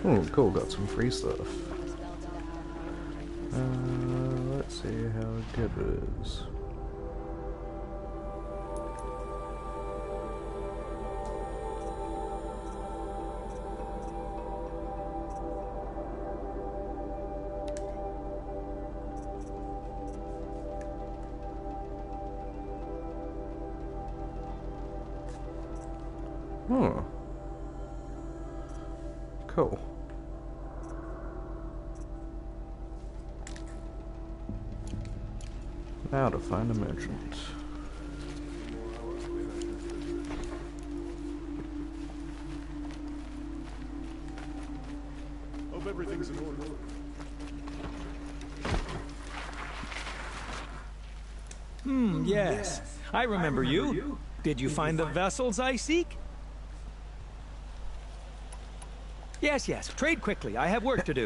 Oh, cool, got some free stuff. Let's see how good it is. Oh. Cool. Now to find a merchant. Hope everything's in order. Yes. I remember you. Did you find the vessels I seek? Yes. Trade quickly. I have work to do.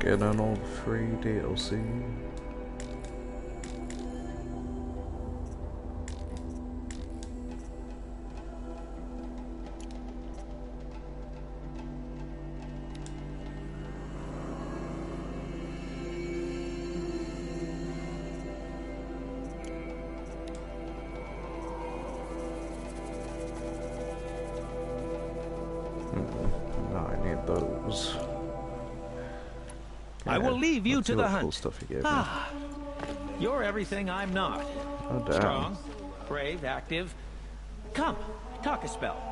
Get an old free DLC. No, I need those. I will leave you to the hunt. Cool stuff you gave me. You're everything I'm not. Oh, damn. Strong, brave, active. Come, talk a spell.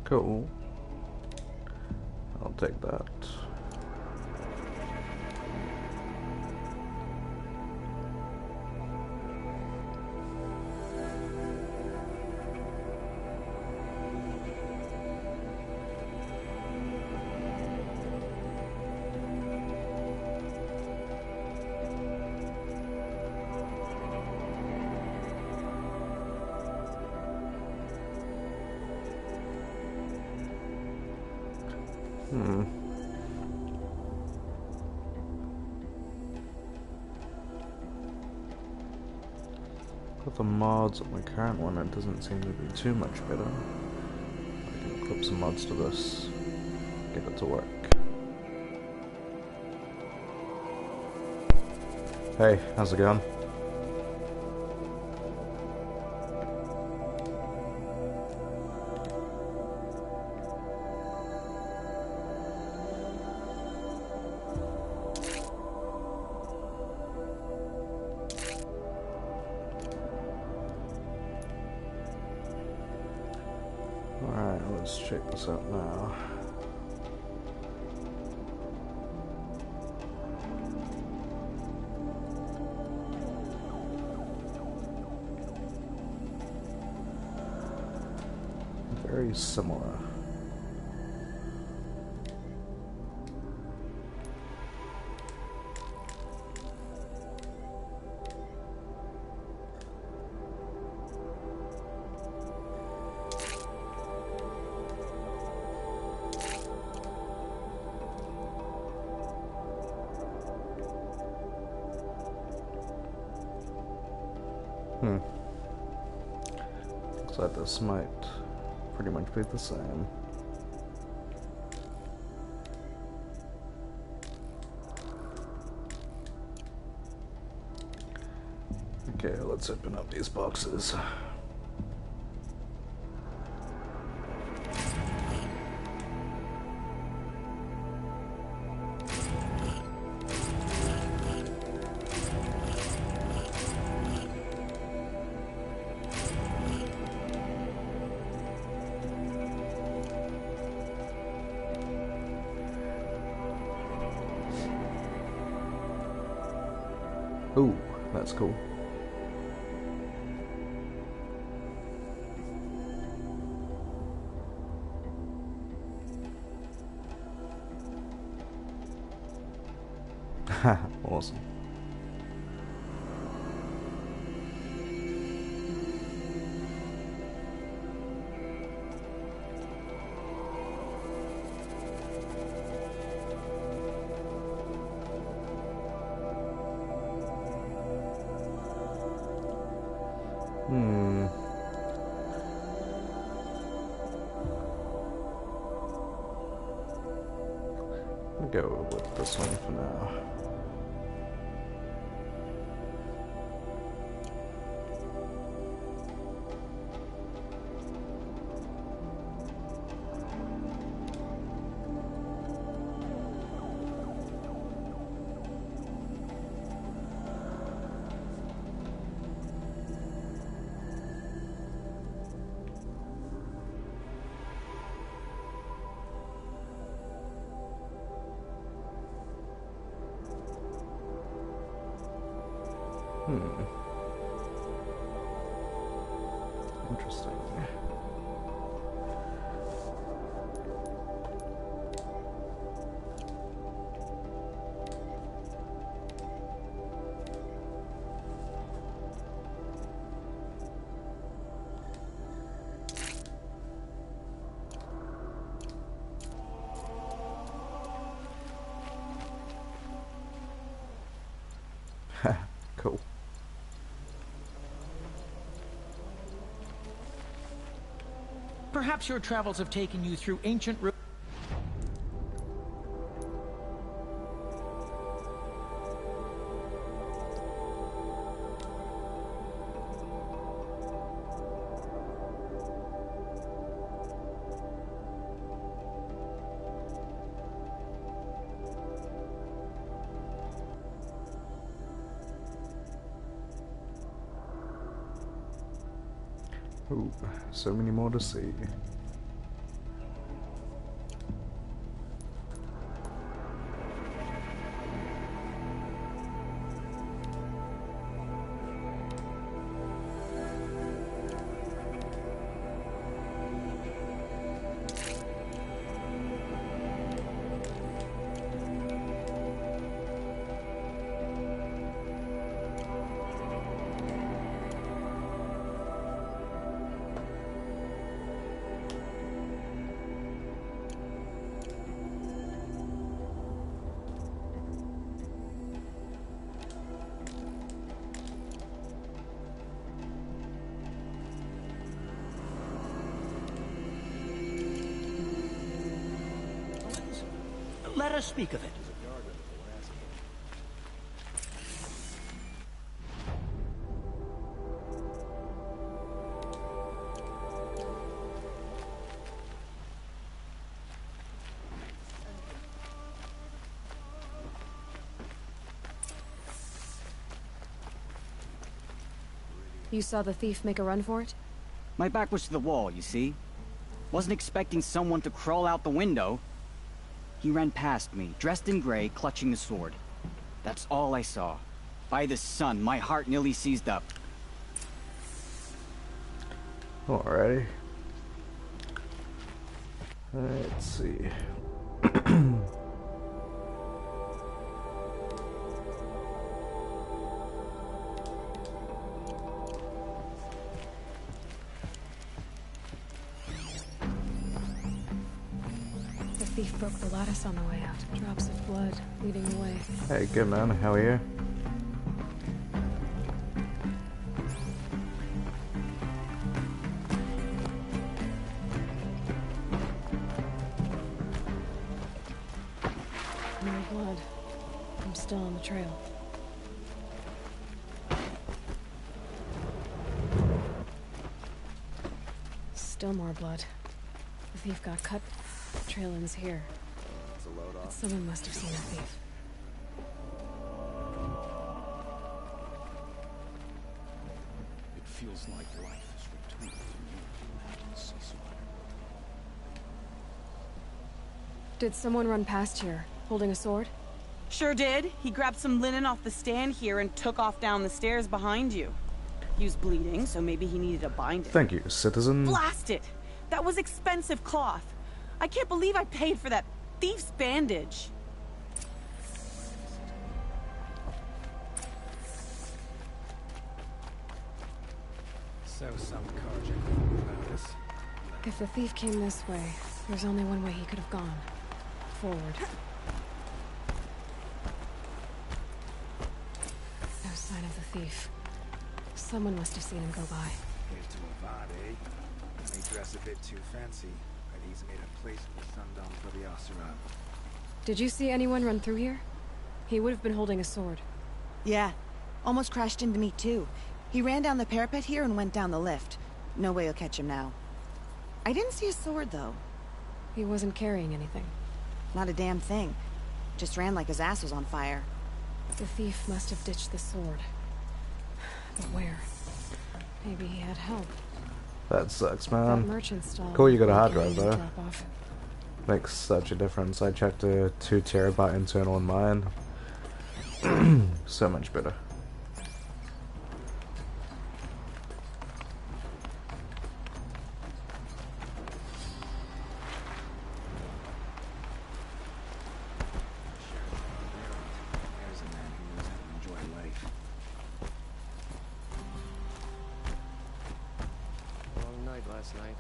Cool. I'll take that. Got the mods on my current one, it doesn't seem to be too much better. I can equip some mods to this, get it to work. Hey, how's it going? Alright, let's check this out now. Very similar. Hmm. Looks like this might pretty much be the same. Okay, let's open up these boxes. Ooh, that's cool. Awesome. I'll go with this one for now. Interesting. Cool. Perhaps your travels have taken you through ancient ruins. Ooh, so many more to see. Let us speak of it. You saw the thief make a run for it? My back was to the wall, you see. Wasn't expecting someone to crawl out the window. He ran past me, dressed in gray, clutching the sword. That's all I saw. By the sun, my heart nearly seized up. Alrighty. Let's see. The thief broke the lattice on the way out. Drops of blood leading the way. Hey, good man, how are you? I'm still on the trail. Still more blood. The thief got cut. The trail ends here. It's a load But off. someone must have seen the thief. It feels like life is returned to you, Cecil. Did someone run past here, holding a sword? Sure did. He grabbed some linen off the stand here and took off down the stairs behind you. He was bleeding, so maybe he needed a binding. Thank you, citizen. Blast it! That was expensive cloth. I can't believe I paid for that thief's bandage. So some carjacker about us. If the thief came this way, there's only one way he could have gone. Forward. No sign of the thief. Someone must have seen him go by. Here's to Avad, eh? May dress a bit too fancy, but he's made a place in the Sundom for the Oseram. Did you see anyone run through here? He would have been holding a sword. Yeah. Almost crashed into me, too. He ran down the parapet here and went down the lift. No way you'll catch him now. I didn't see a sword, though. He wasn't carrying anything. Not a damn thing. Just ran like his ass was on fire. The thief must have ditched the sword. But where? Maybe he had help. That sucks, That man. merchant stall. Cool, you got a hard beginning drive to though. drop off. Makes such a difference. I checked a 2 terabyte internal in mine. So much better. There's a man who knows how to enjoy life. Long night last night.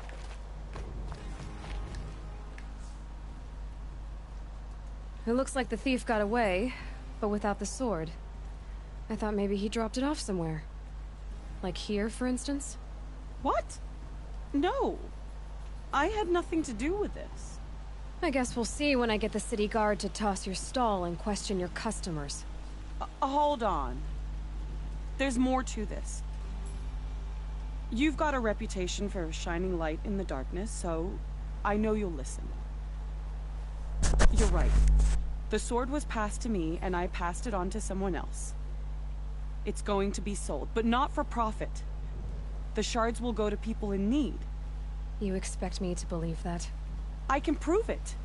It looks like the thief got away, but without the sword. I thought maybe he dropped it off somewhere. Like here, for instance? What? No. I had nothing to do with this. I guess we'll see when I get the city guard to toss your stall and question your customers. Hold on. There's more to this. You've got a reputation for shining light in the darkness, so I know you'll listen. You're right. The sword was passed to me, and I passed it on to someone else. It's going to be sold, but not for profit. The shards will go to people in need. You expect me to believe that? I can prove it.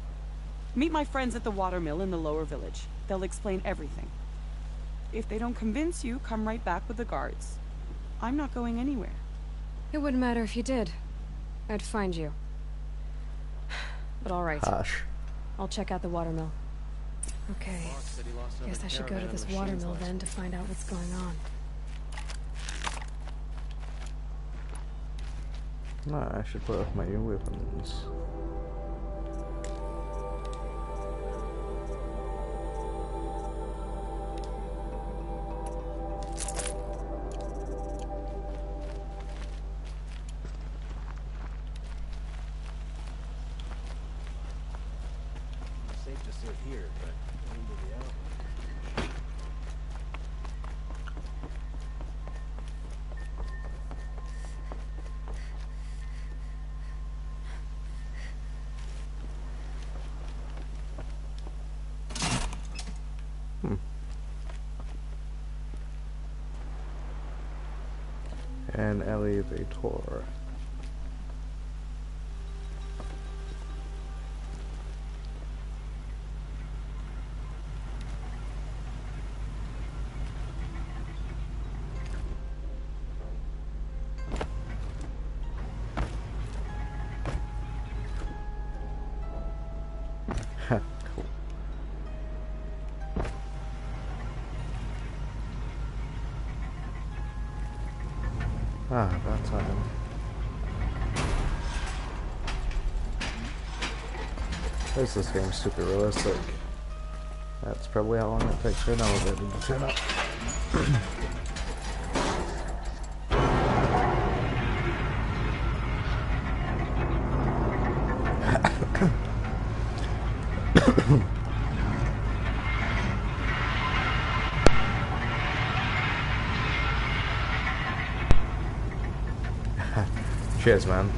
Meet my friends at the watermill in the lower village. They'll explain everything. If they don't convince you, come right back with the guards. I'm not going anywhere. It wouldn't matter if you did. I'd find you. But all right. Hush. I'll check out the watermill. Okay. Boss said he lost Guess another I should go to caravan of this machines watermill last then week. to find out what's going on. No, I should put off my new weapons. Safe to sit here, but into the out. An elevator. Cool. Ah, about time. Is this game super realistic? That's probably how long it takes for an elevator to turn up. Cheers, man.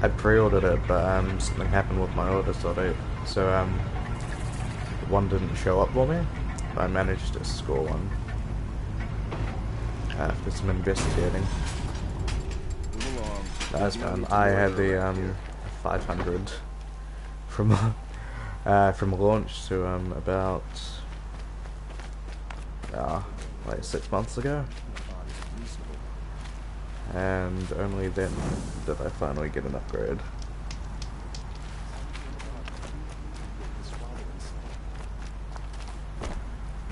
I pre-ordered it, but something happened with my order, so one didn't show up for me. But I managed to score one after some investigating. Nice, man. I had the 500 from launch to about like 6 months ago, and only then did I finally get an upgrade.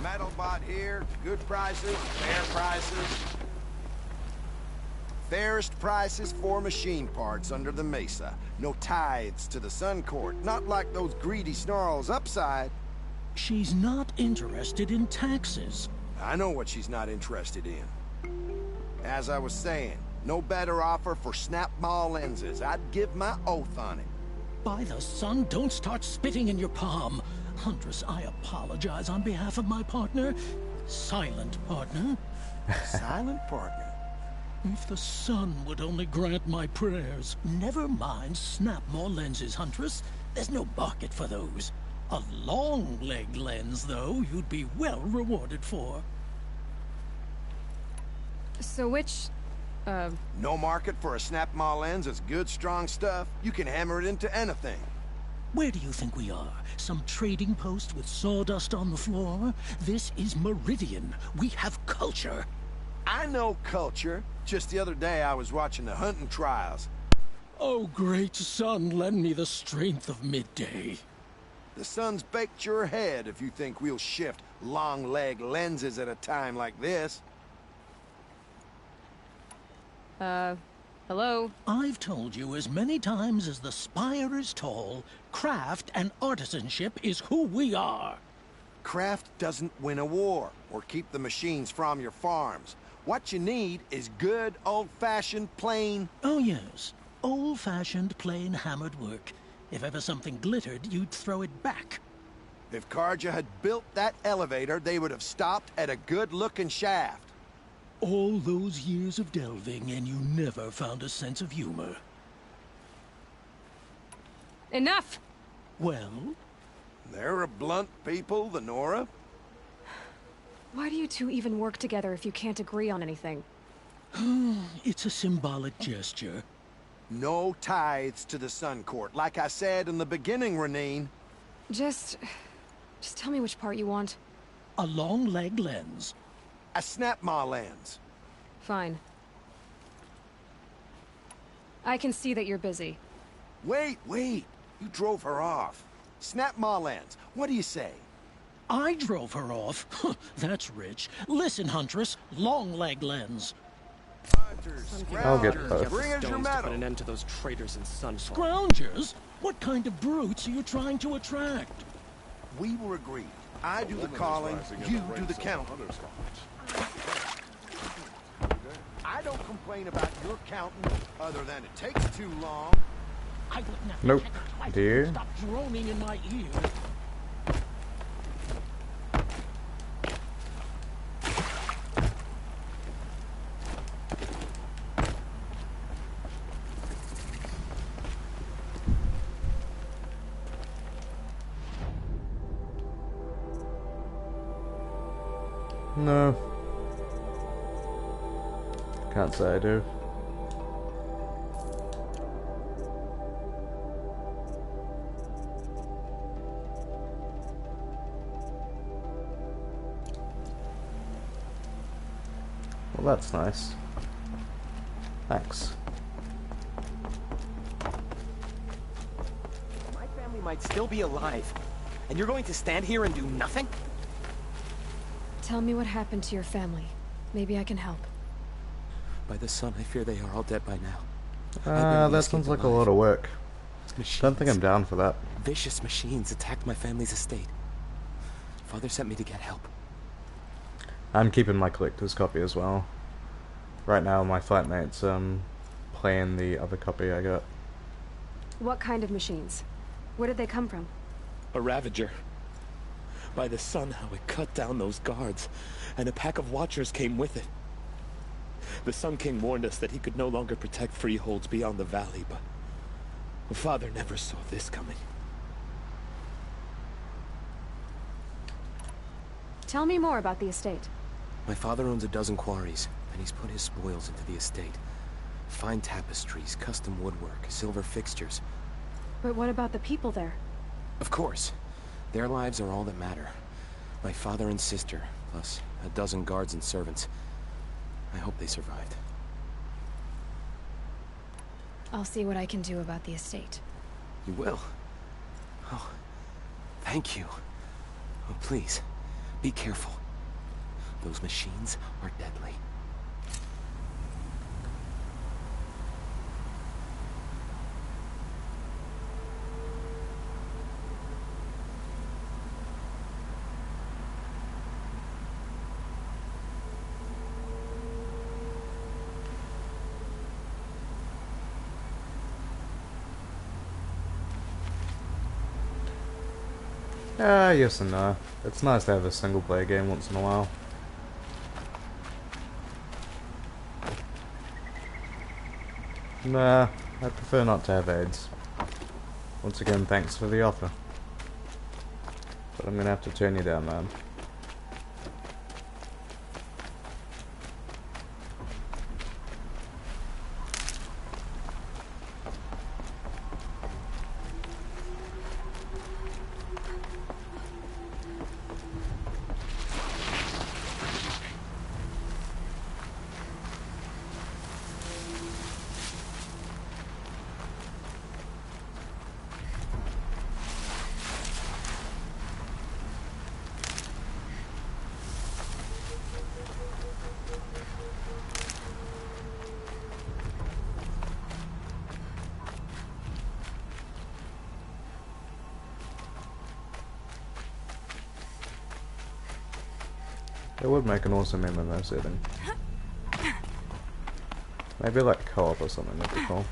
Metalbot here. Good prices, fair prices. Fairest prices for machine parts under the mesa. No tithes to the Sun Court. Not like those greedy snarls upside. She's not interested in taxes. I know what she's not interested in. As I was saying, no better offer for snap mall lenses. I'd give my oath on it. By the sun, don't start spitting in your palm. Huntress, I apologize on behalf of my partner. Silent partner. Silent partner? If the sun would only grant my prayers. Never mind snap more lenses, Huntress. There's no market for those. A long leg lens, though, you'd be well rewarded for. So which, No market for a snap mall lens is good, strong stuff. You can hammer it into anything. Where do you think we are? Some trading post with sawdust on the floor? This is Meridian. We have culture. I know culture. Just the other day I was watching the hunting trials. Oh, great sun, lend me the strength of midday. The sun's baked your head if you think we'll shift long leg lenses at a time like this. hello? I've told you as many times as the spire is tall, craft and artisanship is who we are. Craft doesn't win a war or keep the machines from your farms. What you need is good, old-fashioned, plain... Oh, yes. Old-fashioned, plain hammered work. If ever something glittered, you'd throw it back. If Karja had built that elevator, they would have stopped at a good-looking shaft. All those years of delving, and you never found a sense of humor. Enough! Well? They're a blunt people, the Nora. Why do you two even work together if you can't agree on anything? It's a symbolic gesture. No tithes to the Sun Court, like I said in the beginning, Renine. Just tell me which part you want. A long leg lens. A snap ma lens. Fine. I can see that you're busy. Wait. You drove her off. Snap ma lens. What do you say? I drove her off. That's rich. Listen, Huntress, long leg lens. I'll get both. Bring us your Stones to medal. put an end to those traitors in Sunfall. Scroungers? What kind of brutes are you trying to attract? We were agreed. I do the calling, you do the counting. I don't complain about your counting, other than it takes too long. I wouldn't have Nope. had Do you? Stop droning in my ear. No. Can't say I do. Well, that's nice. Thanks. My family might still be alive, and you're going to stand here and do nothing? Tell me what happened to your family. Maybe I can help. By the sun, I fear they are all dead by now. That sounds like a lot of work. Machines. Don't think I'm down for that. Vicious machines attacked my family's estate. Father sent me to get help. I'm keeping my collector's copy as well. Right now, my flatmate's playing the other copy I got. What kind of machines? Where did they come from? A Ravager. By the sun, how it cut down those guards, and a pack of watchers came with it. The Sun King warned us that he could no longer protect freeholds beyond the valley, but Father never saw this coming. Tell me more about the estate. My father owns a dozen quarries, and he's put his spoils into the estate. Fine tapestries, custom woodwork, silver fixtures. But what about the people there? Of course. Their lives are all that matter. My father and sister, plus a dozen guards and servants. I hope they survived. I'll see what I can do about the estate. You will? Oh, thank you. Oh, please, be careful. Those machines are deadly. Yes and no. It's nice to have a single player game once in a while. Nah, I prefer not to have ads. Once again, thanks for the offer. But I'm gonna have to turn you down, man. It would make an awesome MMO setting. Maybe like co-op or something would be cool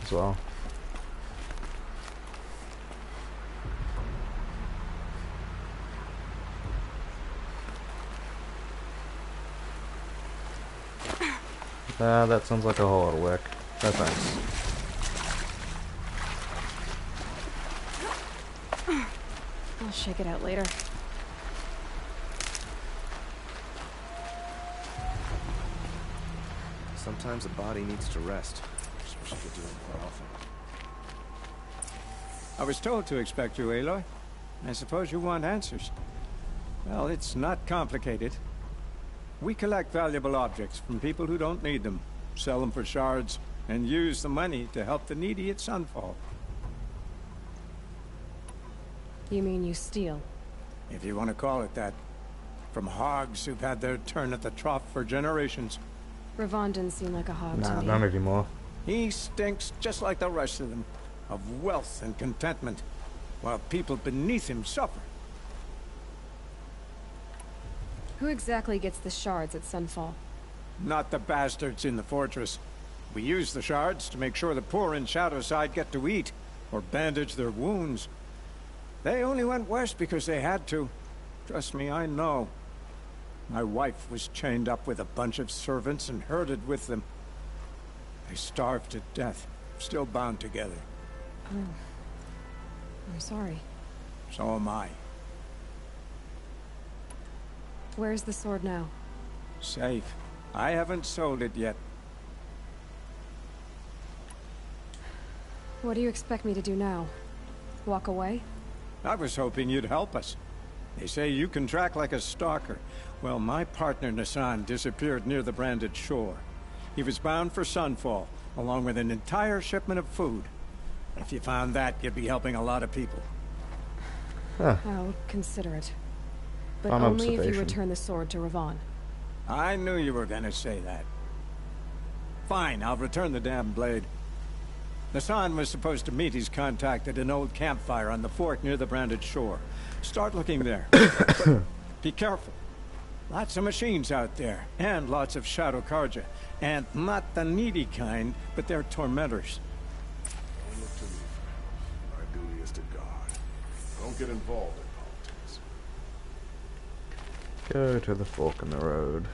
as well. That sounds like a whole lot of work. No thanks. I'll shake it out later. Sometimes the body needs to rest. Just wish I could do it more often. I was told to expect you, Aloy. I suppose you want answers. Well, it's not complicated. We collect valuable objects from people who don't need them, sell them for shards, and use the money to help the needy at Sunfall. You mean you steal? If you want to call it that. From hogs who've had their turn at the trough for generations. Ravon didn't seem like a hog to Nah, me. not anymore. He stinks just like the rest of them, of wealth and contentment, while people beneath him suffer. Who exactly gets the shards at Sunfall? Not the bastards in the fortress. We use the shards to make sure the poor in Shadowside get to eat, or bandage their wounds. They only went west because they had to. Trust me, I know. My wife was chained up with a bunch of servants and herded with them. They starved to death, still bound together. Oh. I'm sorry. So am I. Where's the sword now? Safe. I haven't sold it yet. What do you expect me to do now? Walk away? I was hoping you'd help us. They say you can track like a stalker. Well, my partner Nassan disappeared near the branded shore. He was bound for Sunfall, along with an entire shipment of food. If you found that, you'd be helping a lot of people. Huh. I'll consider it. But On only if you observation. return the sword to Ravon. I knew you were gonna say that. Fine, I'll return the damn blade. Nassan was supposed to meet his contact at an old campfire on the fork near the branded shore. Start looking there. But be careful. Lots of machines out there, and lots of Shadow Karja. And not the needy kind, but they're tormentors. Don't look to me, friend. My duty is to guard. Don't get involved in politics. Go to the fork in the road.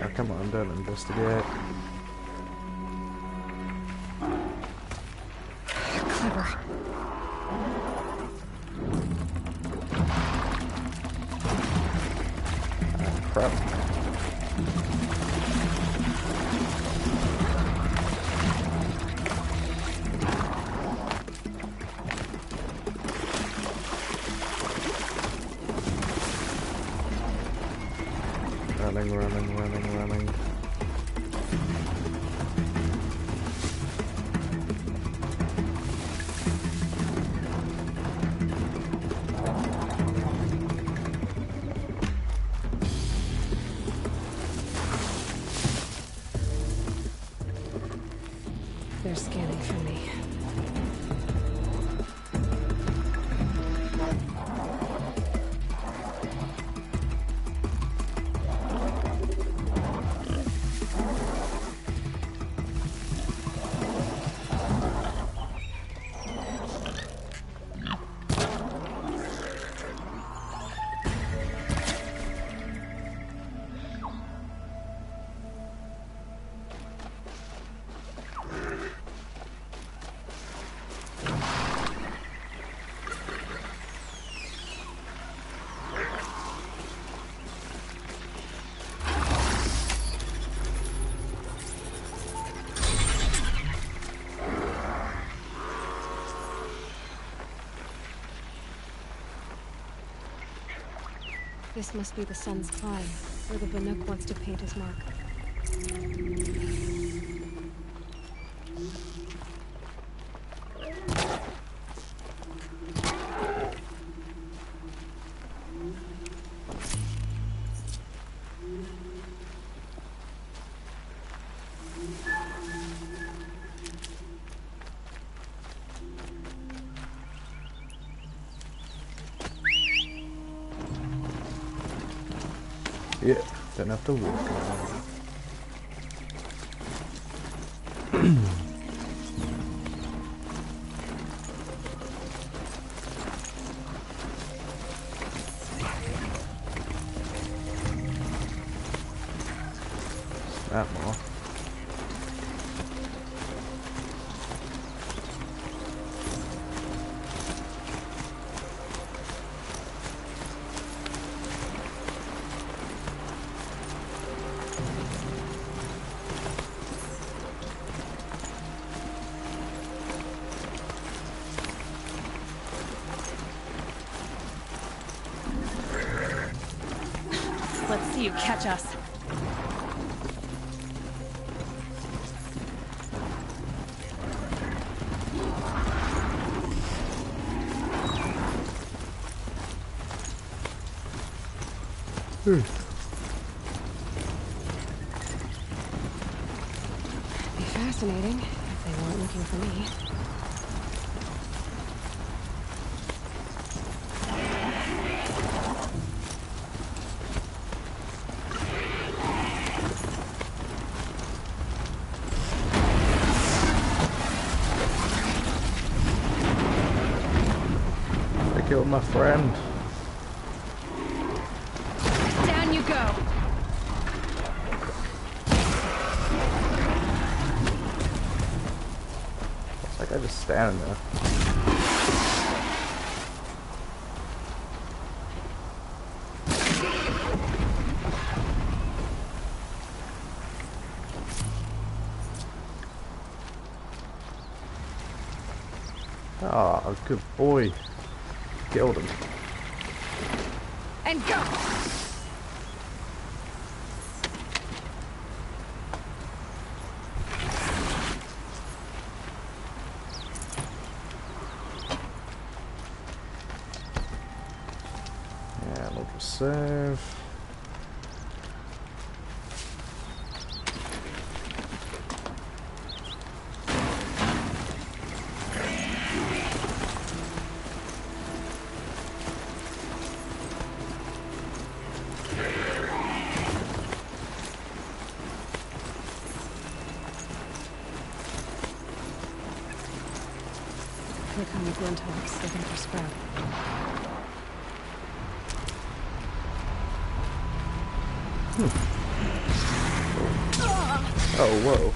Oh, come on, don't investigate. Clever. Crap. Running. They're scanning for me. This must be the sun's climb, where the Banuk wants to paint his mark. Yeah, don't have to walk around. That more. Let's see you catch us. Be fascinating if they weren't looking for me. They killed my friend. Down you go! It's like I just standing there. Ah, good boy. Killed him. And go! save. Click on the glint hawks looking for scrap. Oh, whoa.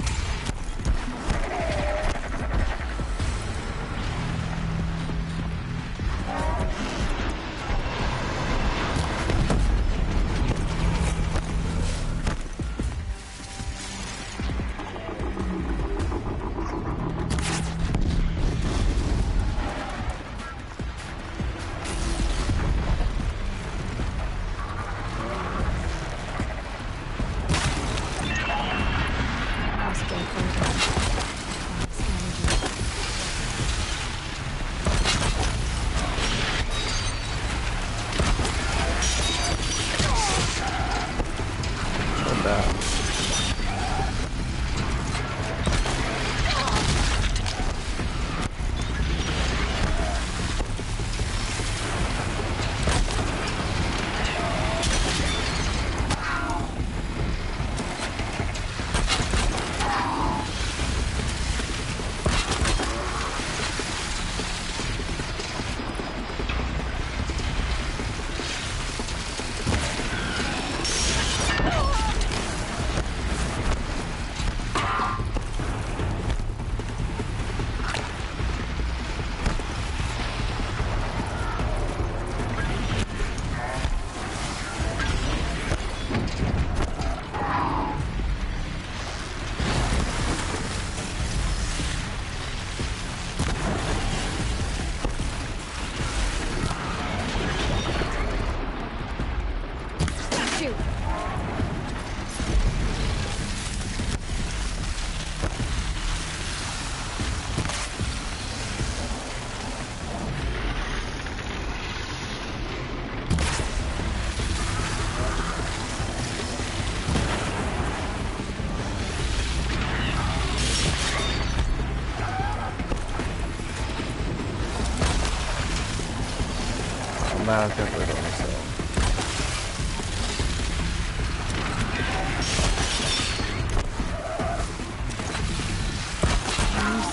Nah, I can't do it on myself.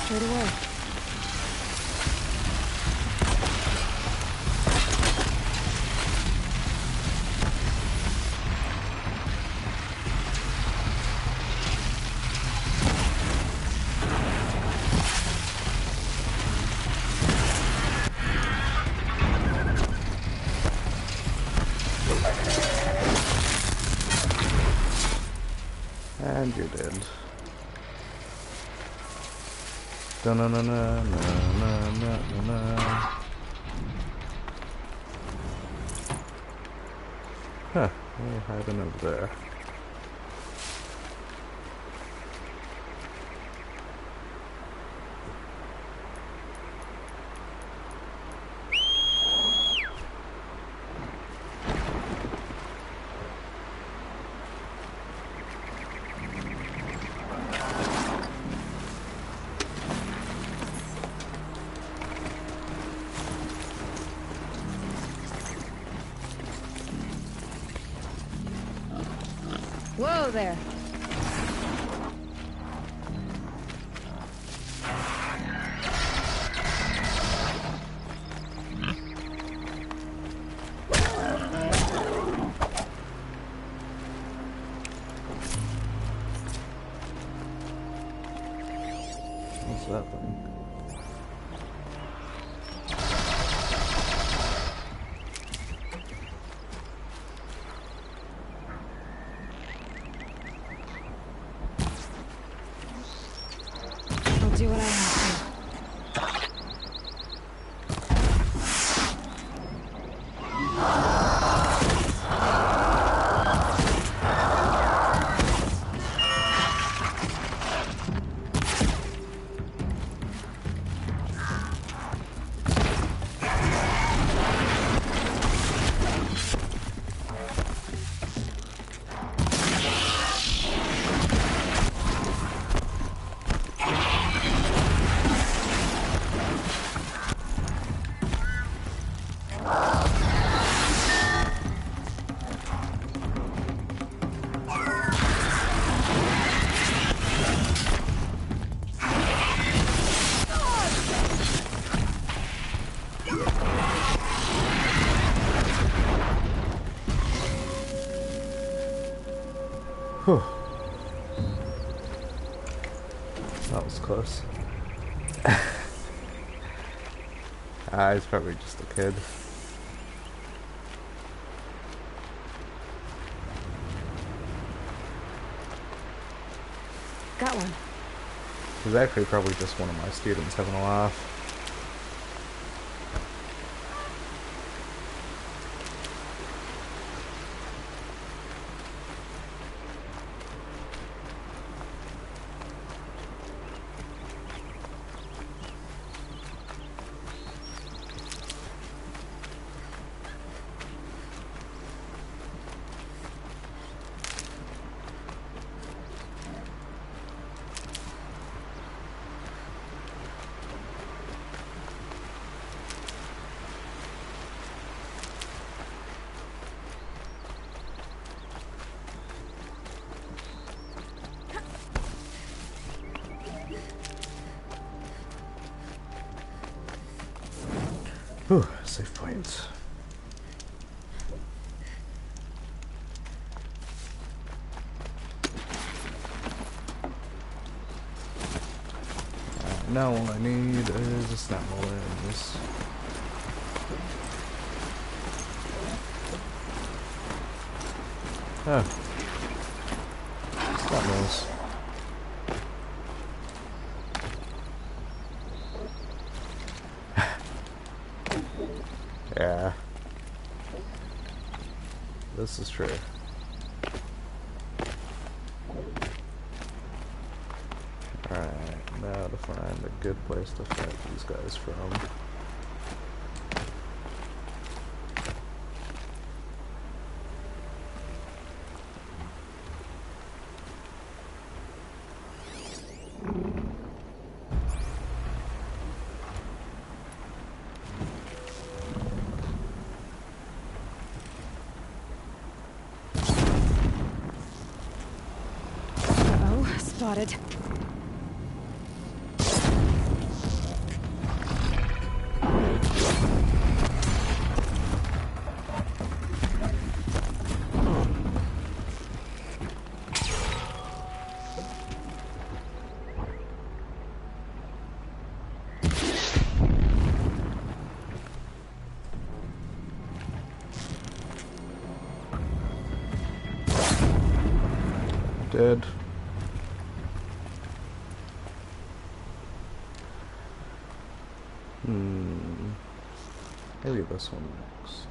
Straight away. And you're dead. Da-na-na-na-na-na-na-na. Huh, we're hiding over there. Whoa there. What's that thing? Whew. That was close. He's probably just a kid. Got one. He's actually probably just one of my students having a laugh. Whew, save points. Now all I need is a snap lens. Oh. Snap lens. Yeah. This is true. Alright, now to find a good place to fight these guys from. Spotted. Dead. Maybe this one next.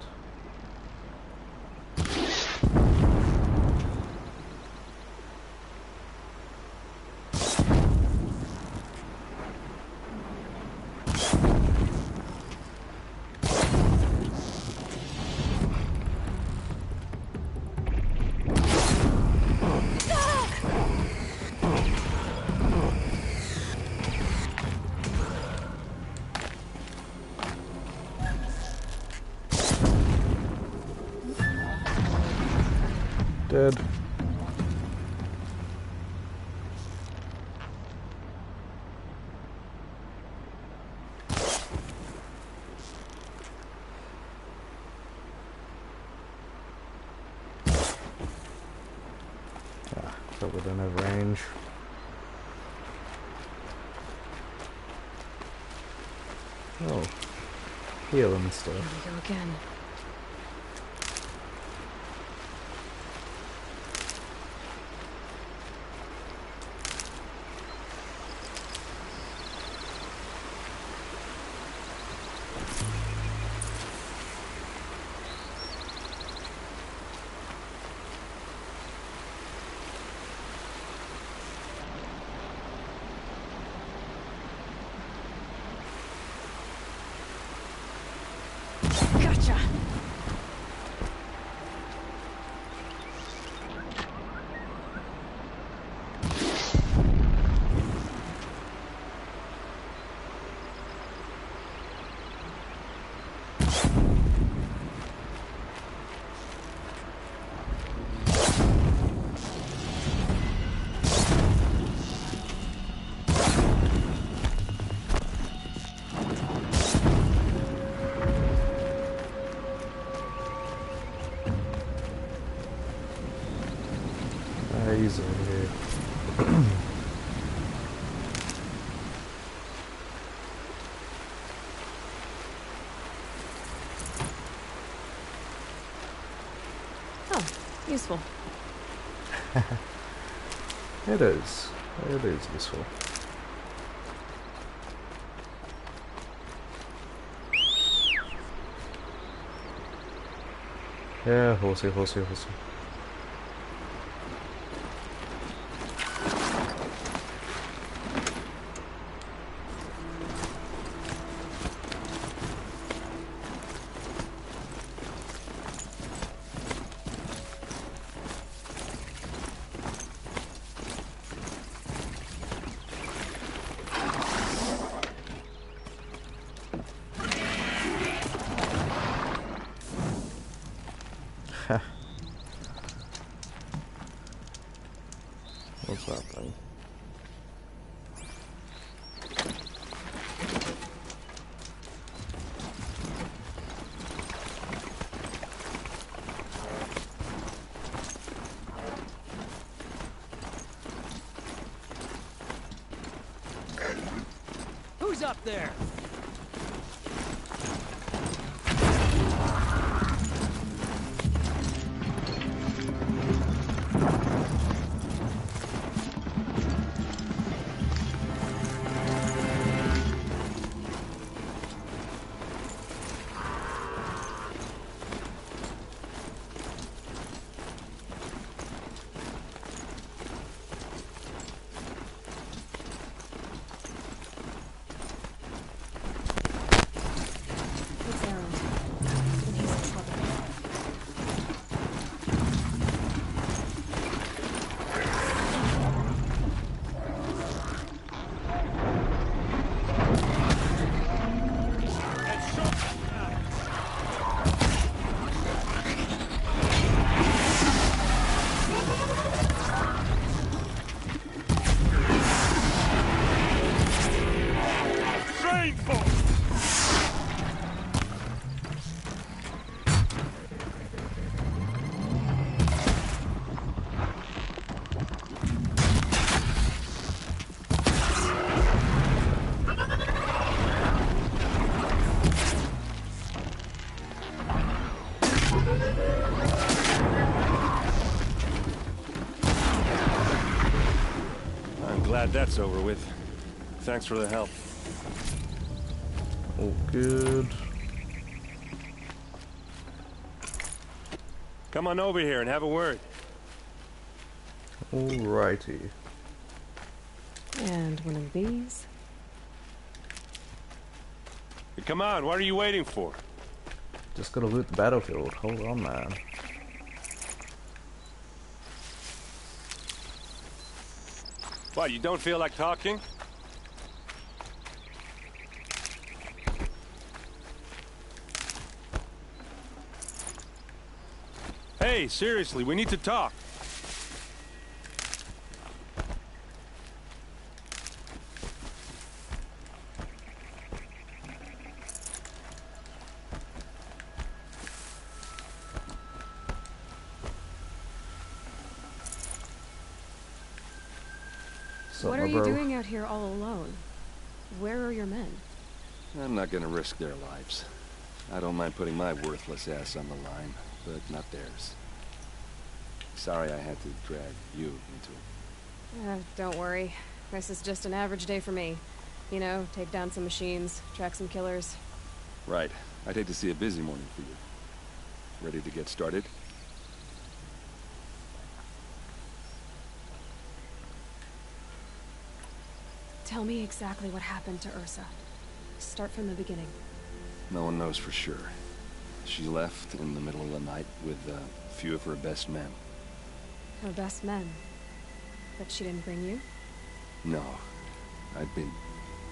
Dead. Ah, so within a range. Oh, healing stuff. Here we go again. Gotcha. bees in here. Oh, useful. It is. It is useful. Yeah, horsey, horsey, horsey. What's that thing? Who's up there? What's Aaron? And he's in trouble. I'm glad that's over with. Thanks for the help. Oh, good. Come on over here and have a word. Alrighty. And one of these. Hey, come on, what are you waiting for? Just gotta loot the battlefield. Hold on, man. What, you don't feel like talking? Hey, seriously, we need to talk. What are you doing out here all alone? Where are your men? I'm not gonna risk their lives. I don't mind putting my worthless ass on the line, but not theirs. Sorry I had to drag you into it. Don't worry. This is just an average day for me. You know, take down some machines, track some killers. Right. I'd hate to see a busy morning for you. Ready to get started? Tell me exactly what happened to Ursa. Start from the beginning. No one knows for sure. She left in the middle of the night with a few of her best men. Her best men? But she didn't bring you? No. I'd been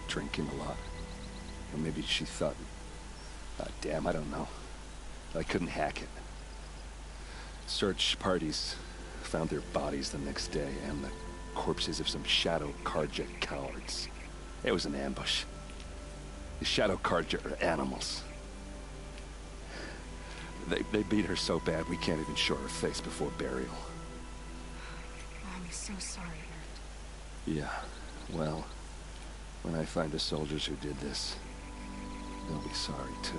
drinking a lot. Or maybe she thought... damn, I don't know. I couldn't hack it. Search parties found their bodies the next day, and the corpses of some Shadow Carja cowards. It was an ambush. The Shadow Carja are animals. They beat her so bad we can't even show her face before burial. I'm so sorry, Aaron. Yeah, well, when I find the soldiers who did this, they'll be sorry too.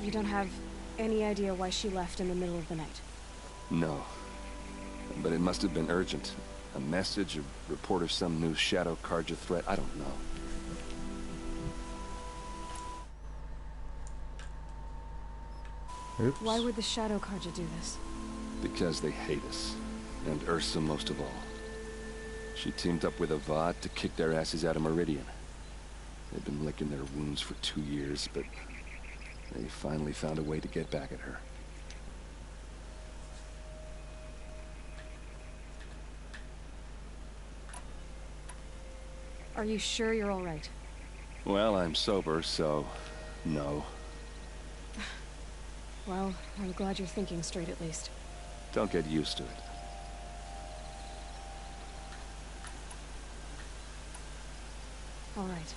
You don't have any idea why she left in the middle of the night? No. But it must have been urgent. A message, a report of some new Shadow Carja threat, I don't know. Oops. Why would the Shadow Carja do this? Because they hate us. And Ursa most of all. She teamed up with Avad to kick their asses out of Meridian. They've been licking their wounds for 2 years, but they finally found a way to get back at her. Are you sure you're all right? Well, I'm sober, so no. Well, I'm glad you're thinking straight at least. Don't get used to it. All right.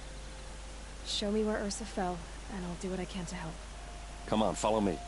Show me where Ursa fell, and I'll do what I can to help. Come on, follow me.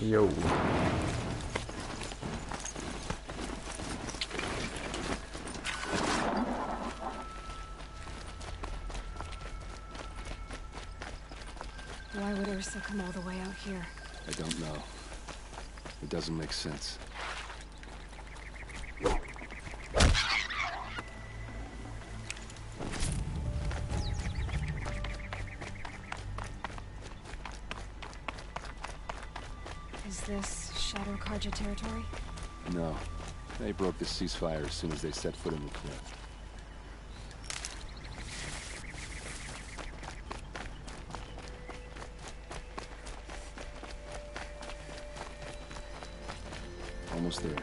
Yo. Why would Ursa come all the way out here? I don't know. It doesn't make sense. Is this Shadow Carja territory? No. They broke the ceasefire as soon as they set foot in the cliff. Almost there.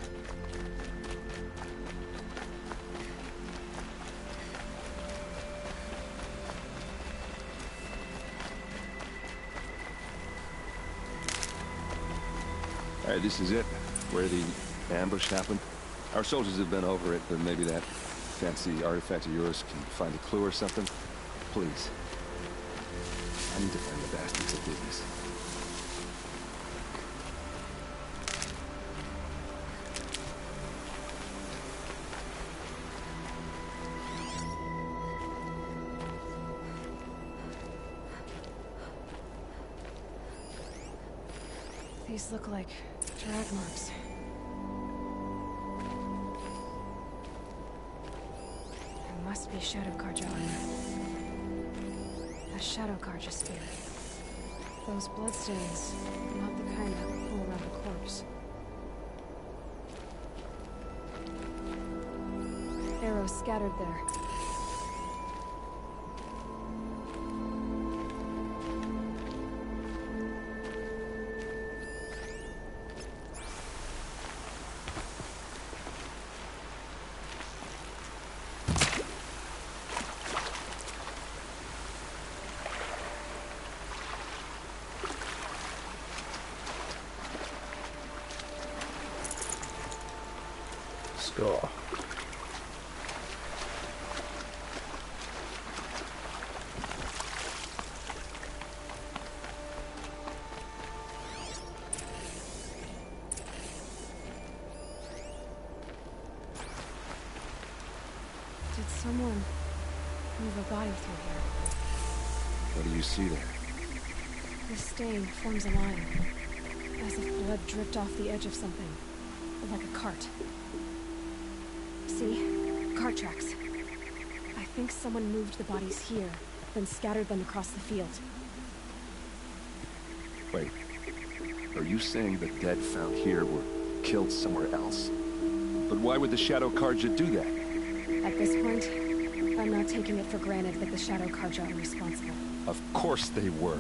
Alright, this is it. Where the ambush happened. Our soldiers have been over it, but maybe that fancy artifact of yours can find a clue or something. Please. I need to find the bastards that did this. These look like drag marks. There must be Shadow Carja armor. A Shadow Carja spear. Those bloodstains, not the kind that would pull around a corpse. Arrows scattered there. Score. Did someone move a body through here? What do you see there? The stain forms a line, as if blood dripped off the edge of something, like a cart. See? Cart tracks. I think someone moved the bodies here, then scattered them across the field. Wait. Are you saying the dead found here were killed somewhere else? But why would the Shadow Karja do that? At this point, I'm not taking it for granted that the Shadow Karja are responsible. Of course they were.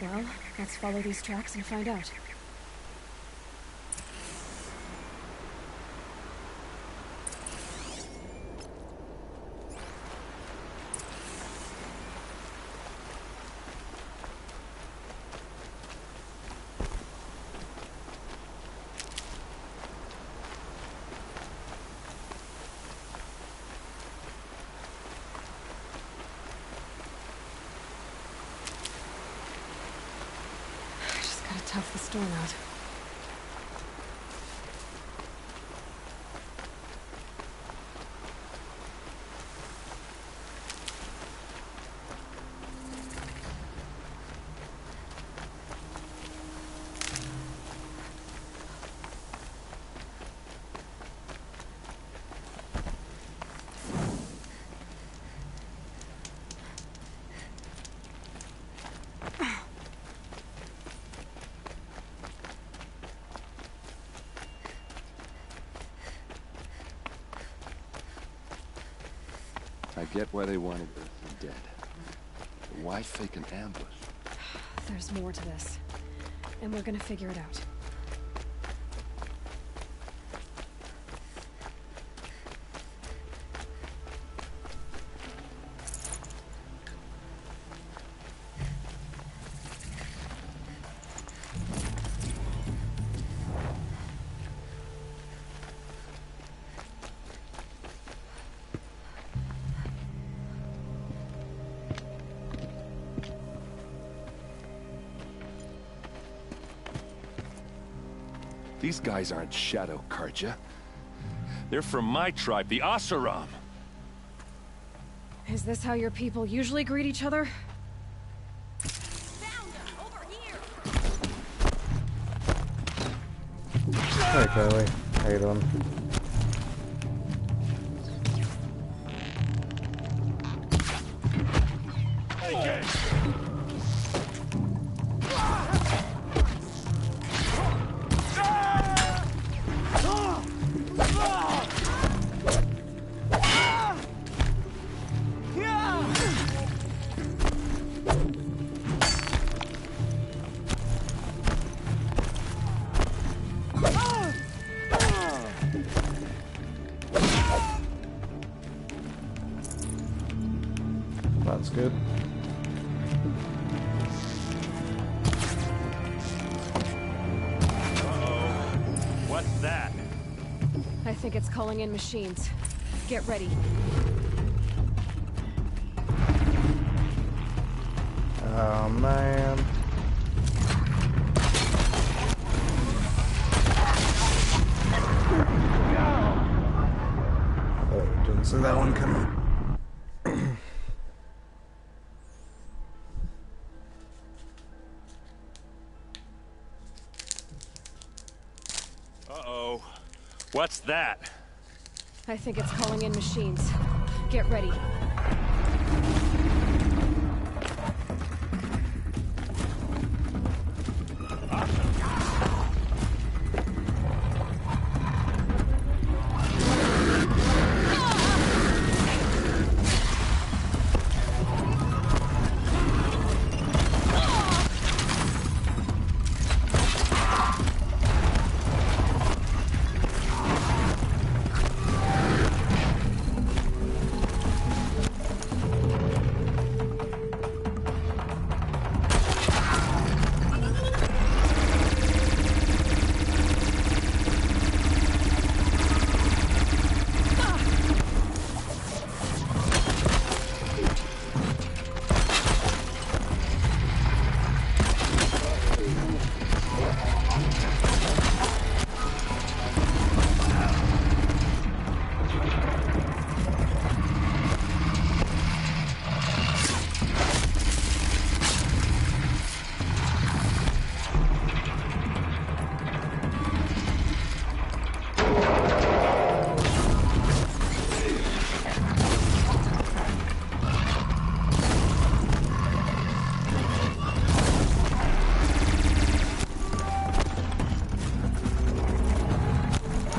Well, let's follow these tracks and find out. Tough the storm out. I get why they wanted Earth dead. But why fake an ambush? There's more to this. And we're gonna figure it out. These guys aren't Shadow Karja. They're from my tribe, the Asaram. Is this how your people usually greet each other? Hey, Chloe. How you doing? That's good. What's that? I think it's calling in machines. Get ready. Oh man. Oh, didn't see that one coming. Uh-oh. What's that? I think it's calling in machines. Get ready.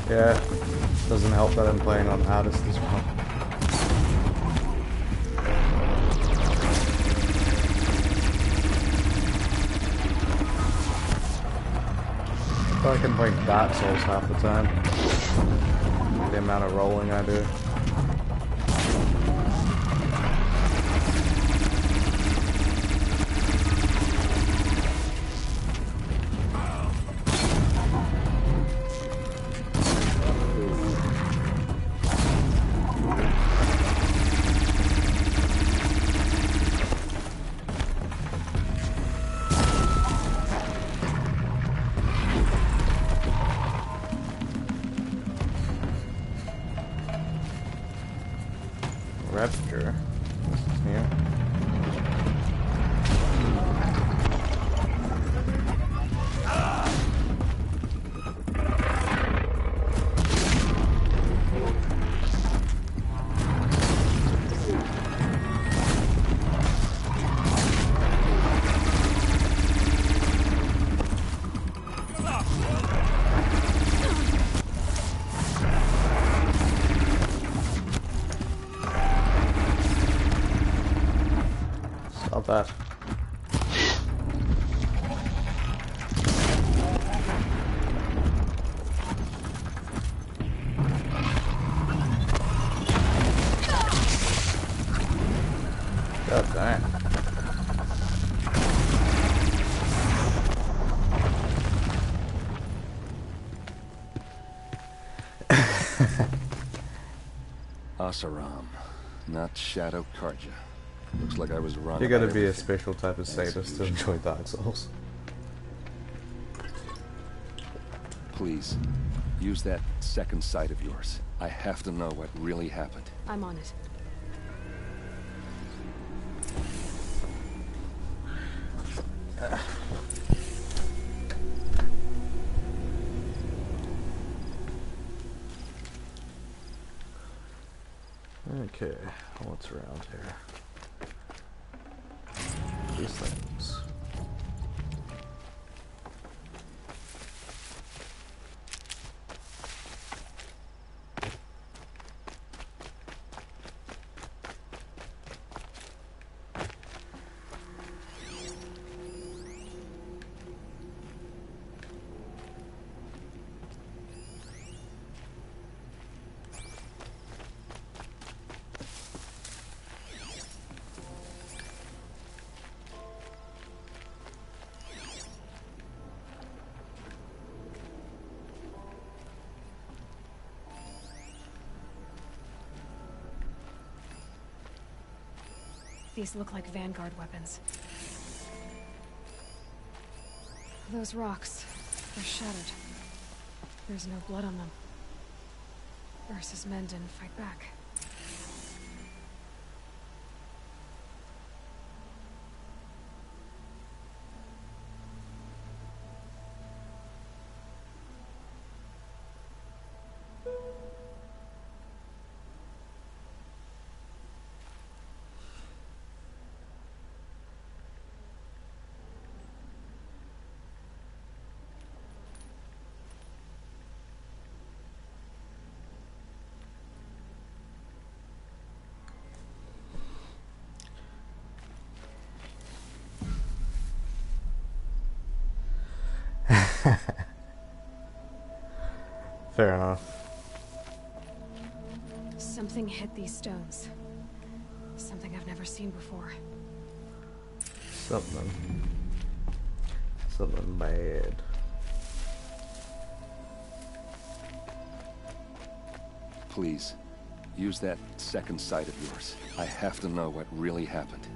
Yeah. Doesn't help that I'm playing on hardest as well. I can play Dark Souls half the time. The amount of rolling I do. Rapture. This is new. Stop that. God damn. Asaram, not Shadow Karja. Looks like I was wrong. You gotta about be a everything. special type of As sadist to usual. enjoy Dark Souls. Please, use that second sight of yours. I have to know what really happened. I'm on it. Okay, what's around here? These things. These look like Vanguard weapons. Those rocks, they're shattered. There's no blood on them. Ursa's men didn't fight back. Fair enough. Something hit these stones. Something I've never seen before. Something bad. Please, use that second sight of yours. I have to know what really happened.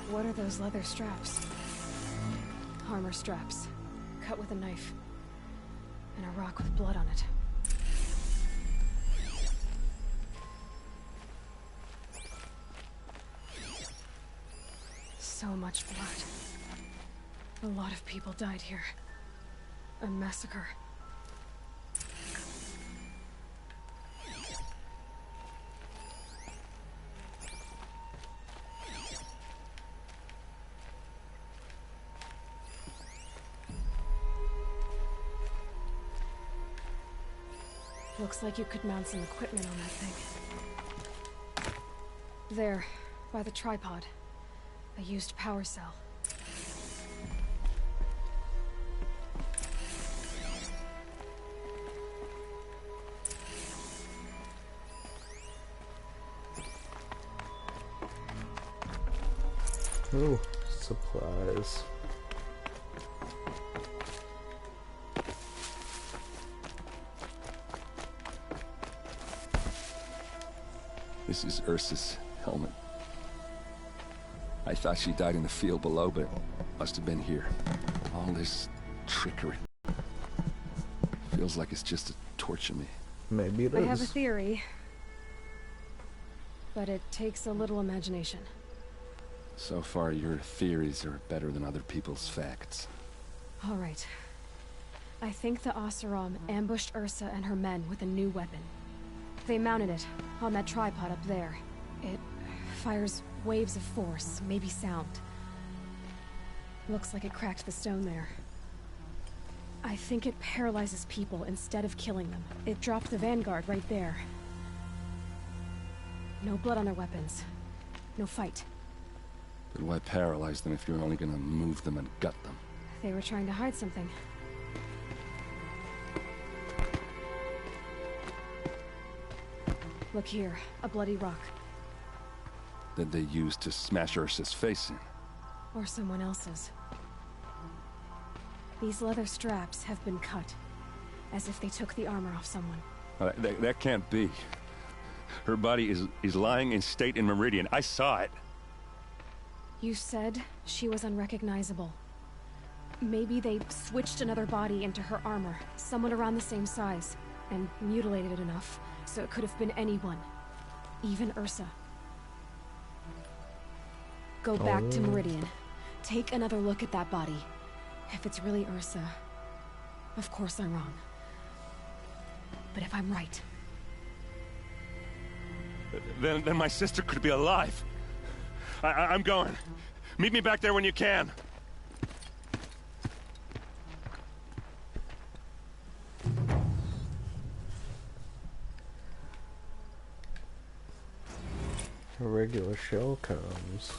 What are those leather straps? Armor straps, cut with a knife. And a rock with blood on it. So much blood. A lot of people died here. A massacre. Looks like you could mount some equipment on that thing. There, by the tripod. A used power cell. Ooh, supplies. This is Ursa's helmet. I thought she died in the field below, but must have been here. All this trickery. Feels like it's just to torture me. Maybe it I is. have a theory. But it takes a little imagination. So far, your theories are better than other people's facts. All right. I think the Oseram ambushed Ursa and her men with a new weapon. They mounted it on that tripod up there. It fires waves of force, maybe sound. Looks like it cracked the stone there. I think it paralyzes people instead of killing them. It dropped the vanguard right there. No blood on their weapons. No fight. But why paralyze them if you're only gonna move them and gut them? They were trying to hide something. Look here, a bloody rock. That they used to smash Ursa's face in. Or someone else's. These leather straps have been cut, as if they took the armor off someone. That can't be. Her body is lying in state in Meridian. I saw it. You said she was unrecognizable. Maybe they switched another body into her armor, someone around the same size, and mutilated it enough, so it could have been anyone. Even Ursa. Go back to Meridian. Take another look at that body. If it's really Ursa, of course I'm wrong. But if I'm right... Then my sister could be alive. I'm going. Meet me back there when you can. A regular shell comes.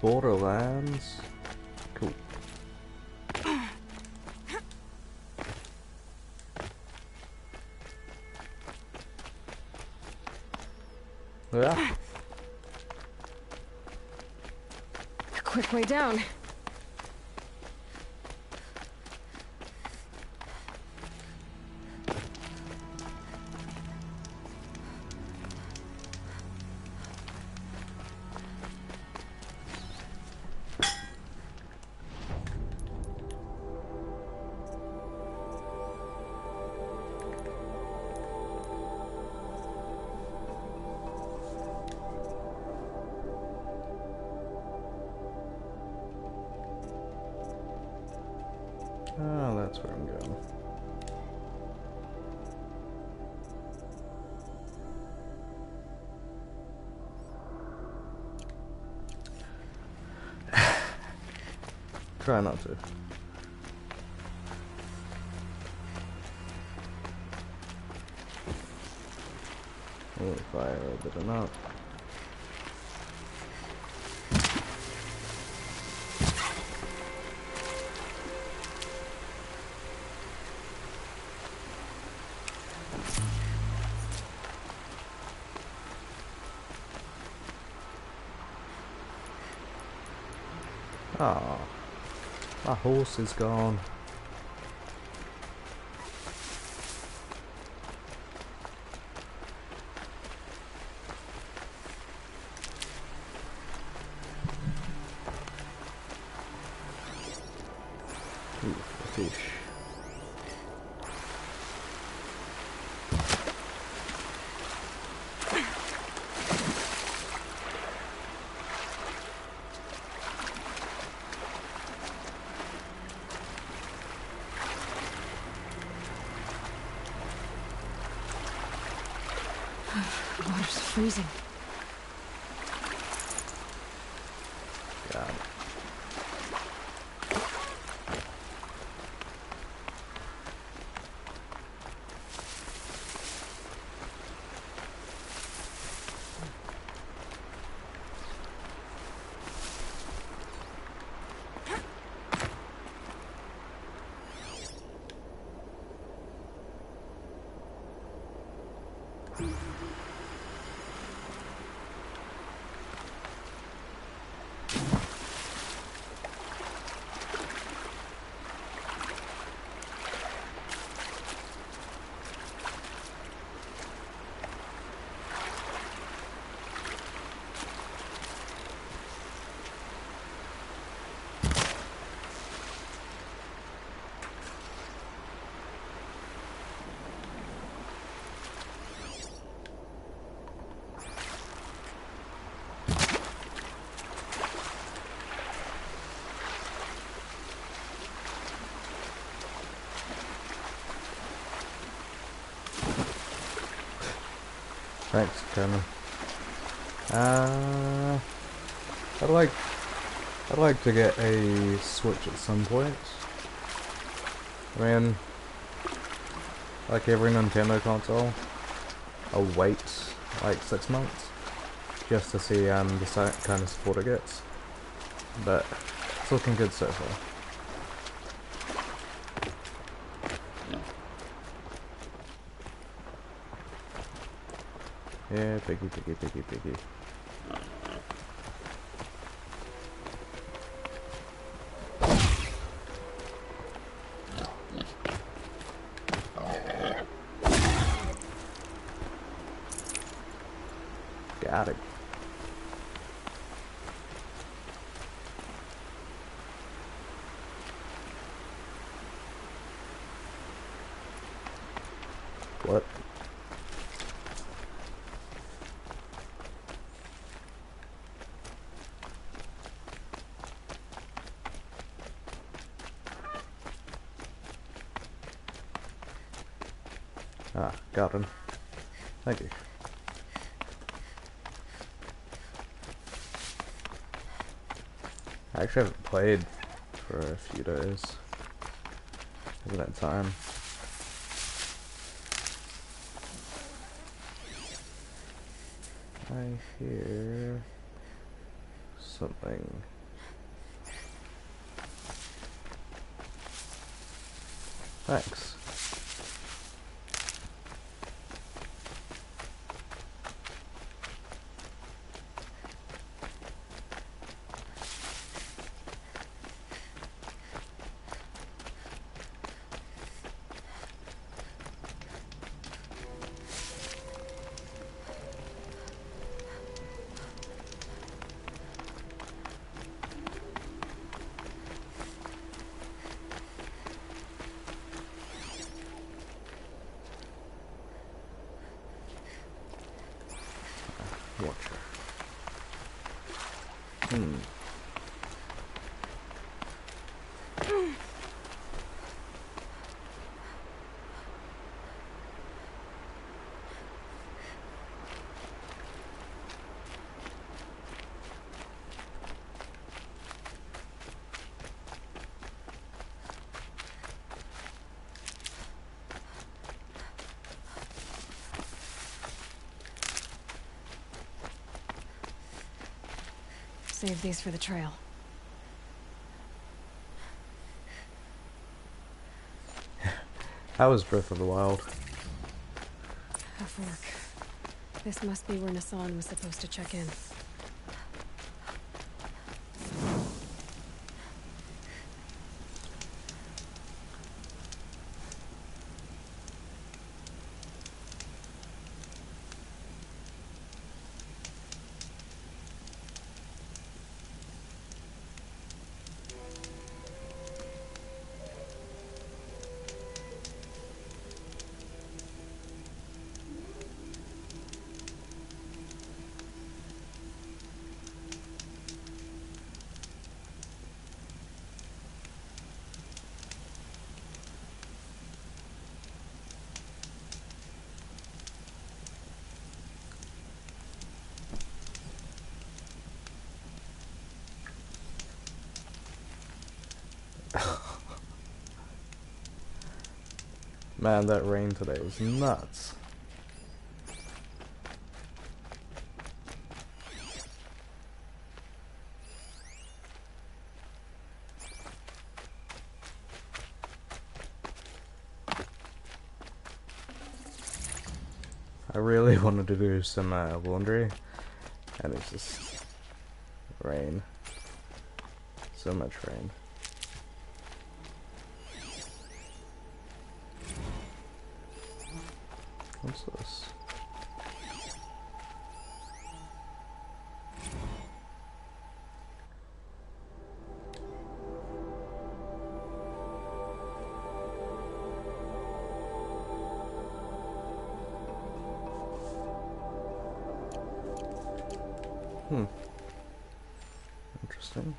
Borderlands. Cool. Yeah. A quick way down. Oh, that's where I'm going. Try not to. Oh, fire a bit enough. Ah, my horse is gone. Ooh, a fish. Water's freezing. Got it. Thanks, Cameron. I'd like to get a Switch at some point. I mean, like every Nintendo console, I'll wait like 6 months just to see the kind of support it gets. But it's looking good so far. Yeah, piggy, piggy, piggy, piggy. Got it. What? Ah, got him. Thank you. I actually haven't played for a few days. Haven't had time. I hear something. Thanks. Watcher. Save these for the trail. How was Breath of the Wild? Tough work. This must be where Nassan was supposed to check in. Man, that rain today was nuts. I really wanted to do some laundry, and it's just rain. So much rain. What's this? Interesting.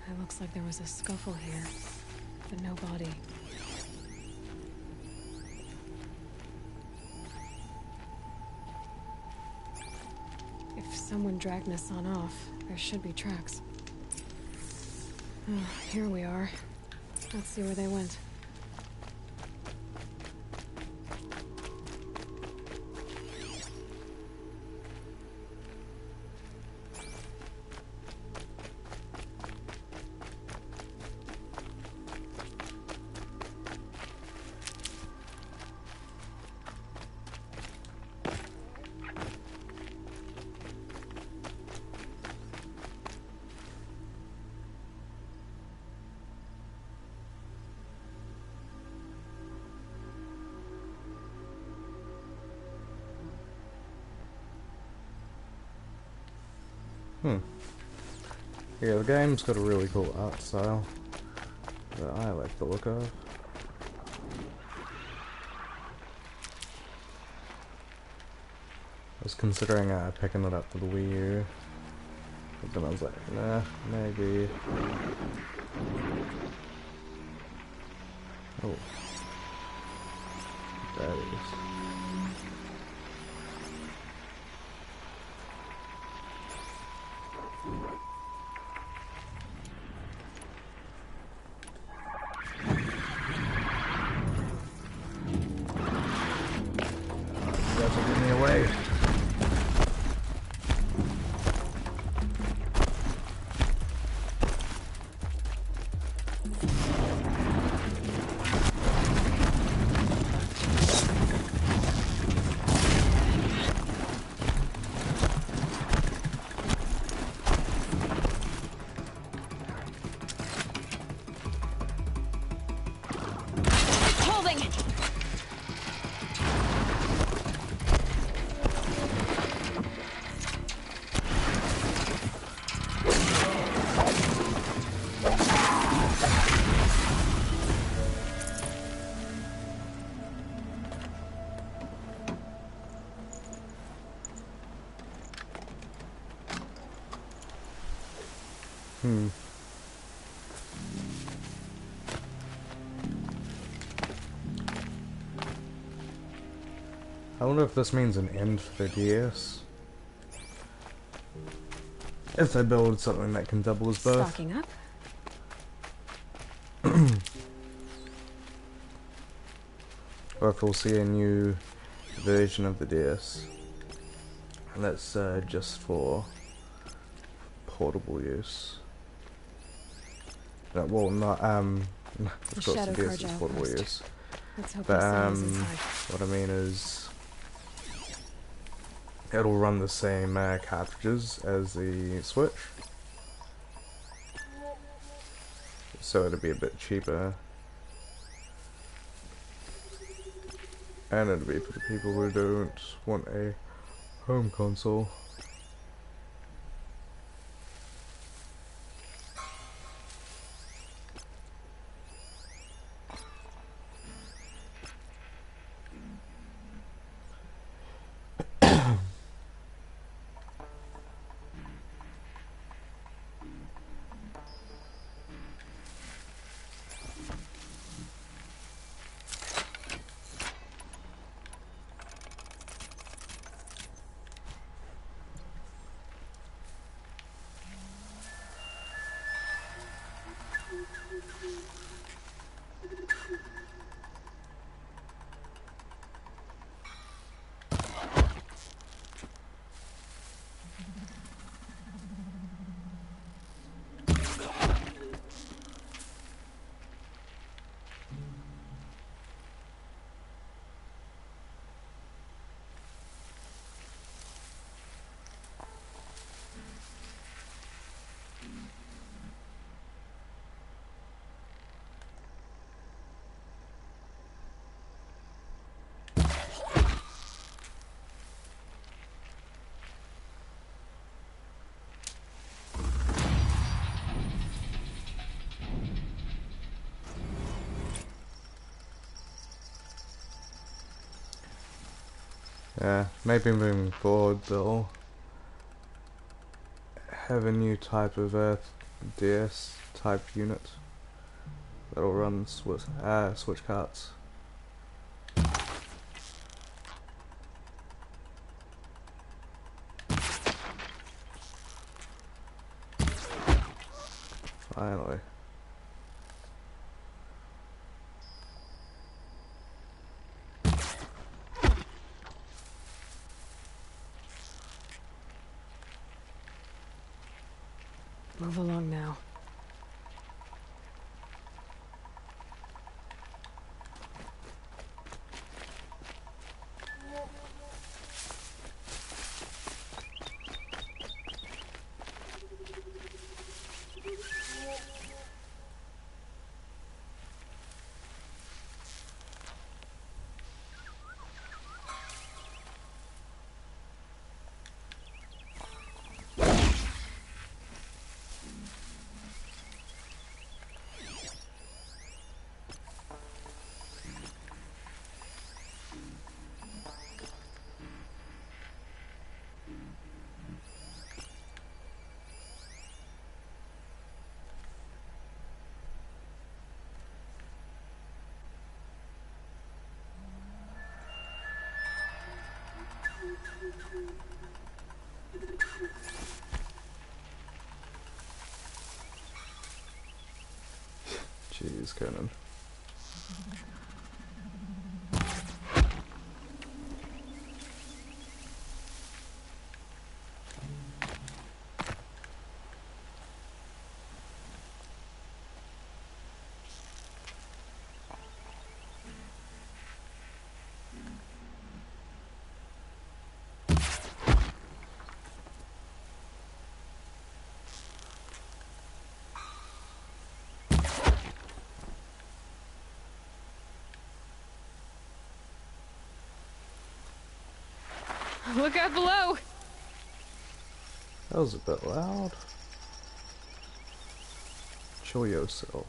It looks like there was a scuffle here, but no body. If someone dragged Nassan off, there should be tracks. Oh, here we are. Let's see where they went. Yeah, the game's got a really cool art style that I like the look of. I was considering picking it up for the Wii U, but then I was like, nah, maybe. Oh, there it is. I wonder if this means an end for the DS. If they build something that can double as both. Stocking up. Or if we'll see a new version of the DS. And that's just for portable use. No, well, not, of course the DS is portable use. But, what I mean is, it'll run the same cartridges as the Switch. So it'll be a bit cheaper. And it'll be for the people who don't want a home console. Yeah, maybe moving forward they'll have a new type of DS type unit that'll run switch carts. Finally. Move along now. Jeez, Conan. Look out below! That was a bit loud. Chill yourself.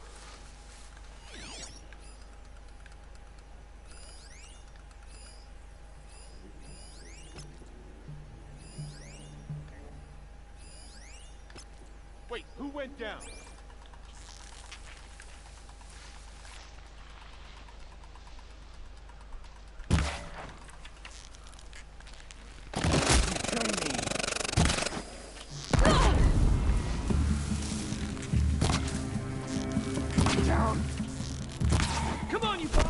Wait, who went down? Come on, you bum!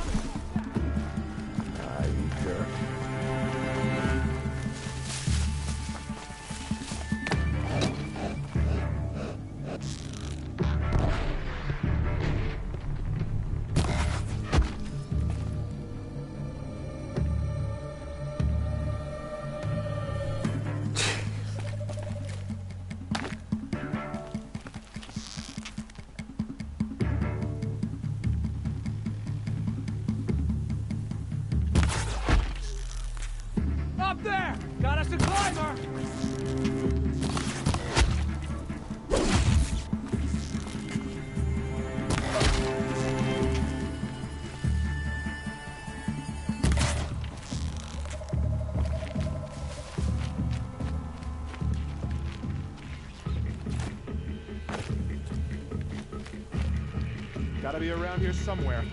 Ah, you jerk. Up there! Got us a climber! Gotta be around here somewhere.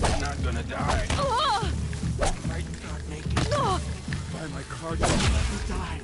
I'm not gonna die. Oh! Might not make it. Why my car don't let me die?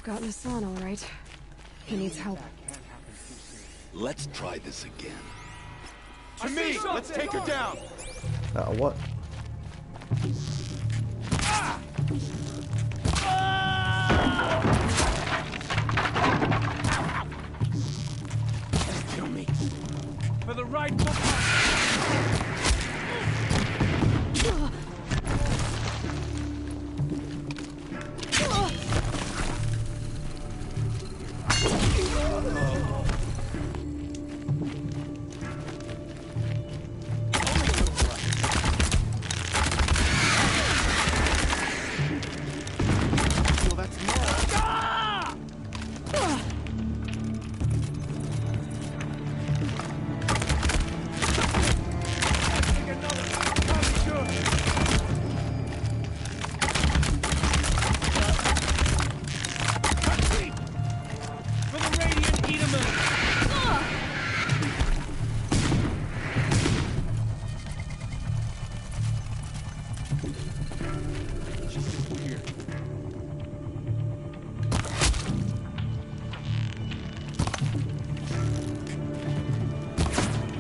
gotten Hassan, all right. He needs help. Let's try this again. To me! Let's take her down! What? Kill me. For the rightful party!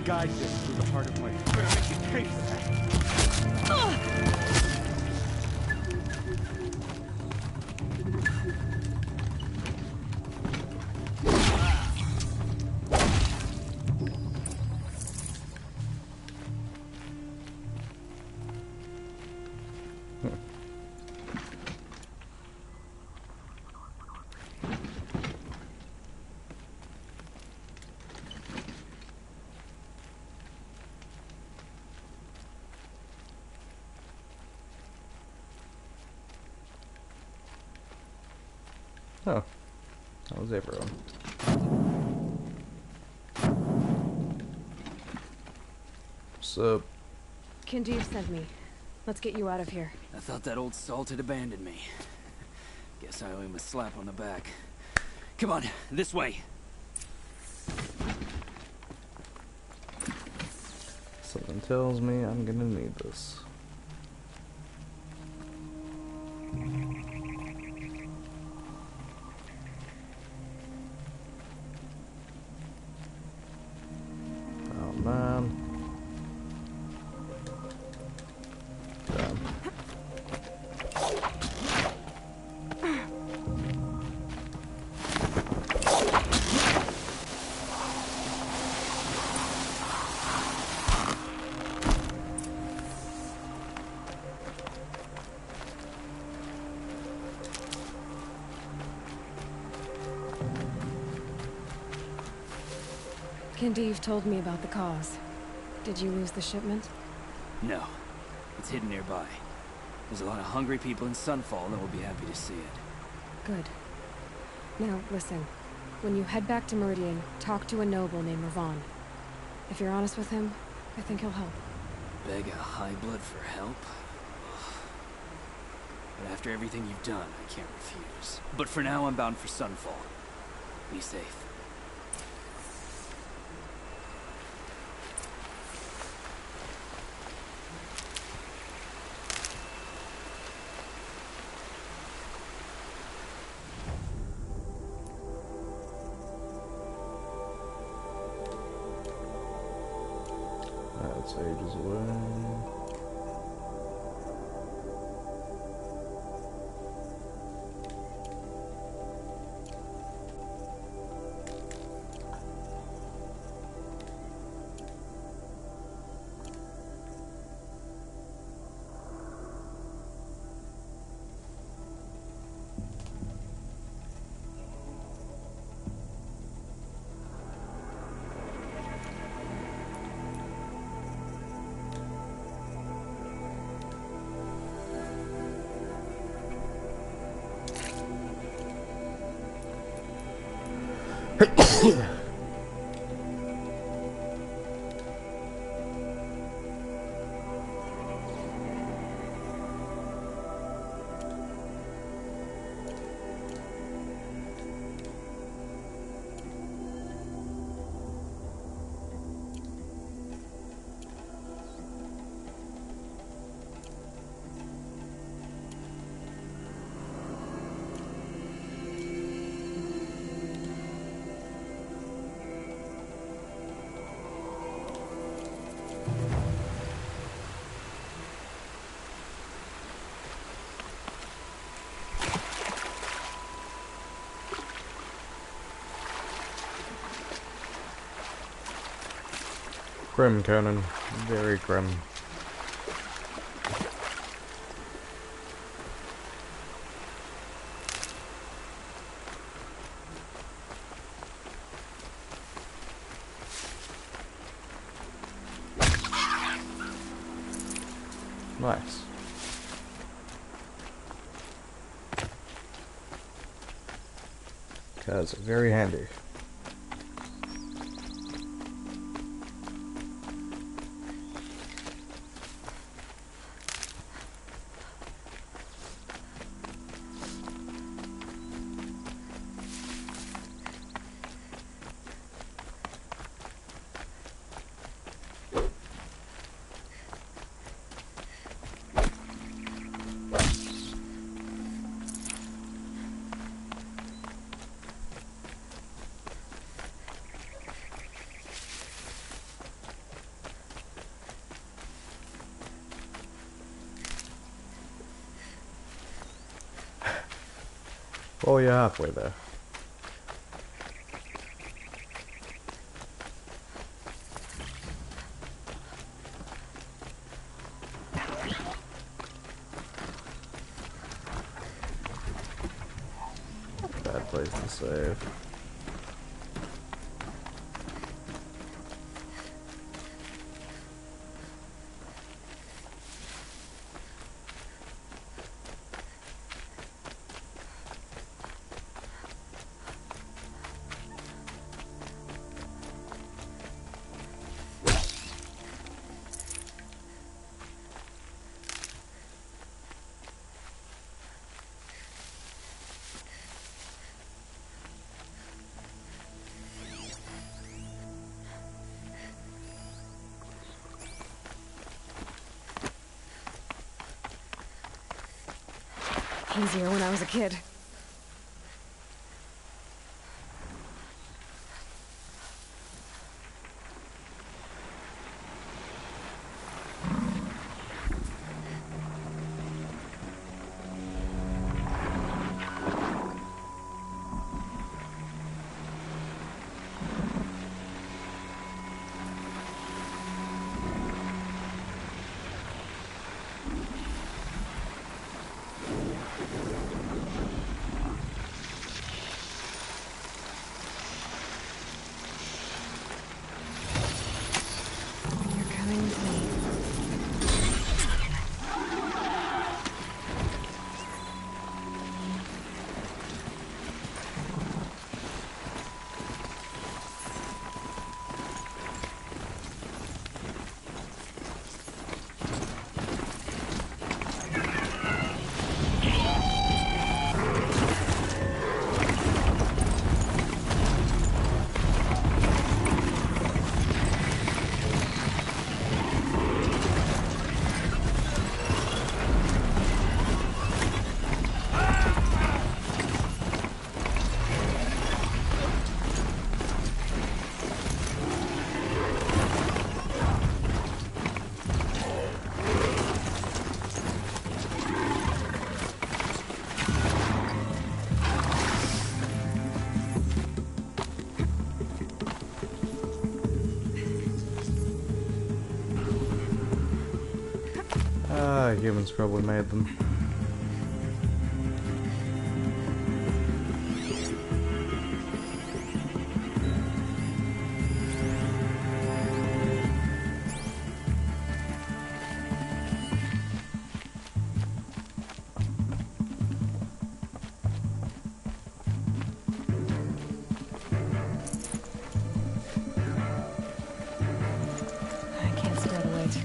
Guide them through the heart of my... I'm gonna make you pay for that! Oh, that was everyone. So, Kindev sent me. Let's get you out of here. I thought that old salt had abandoned me. Guess I owe him a slap on the back. Come on, this way. something tells me I'm gonna need this. Oh man. Damn. Kindev told me about the cause. Did you lose the shipment? No. It's hidden nearby. There's a lot of hungry people in Sunfall that will be happy to see it. Good. Now, listen. When you head back to Meridian, talk to a noble named Ravon. If you're honest with him, I think he'll help. Beg a high blood for help? But after everything you've done, I can't refuse. But for now, I'm bound for Sunfall. Be safe. That's ages away. Grim, Conan. Very grim. Nice. Because very handy. Oh, you're halfway there. Bad place to save. Easier when I was a kid. Humans probably made them. I can't stand the wait.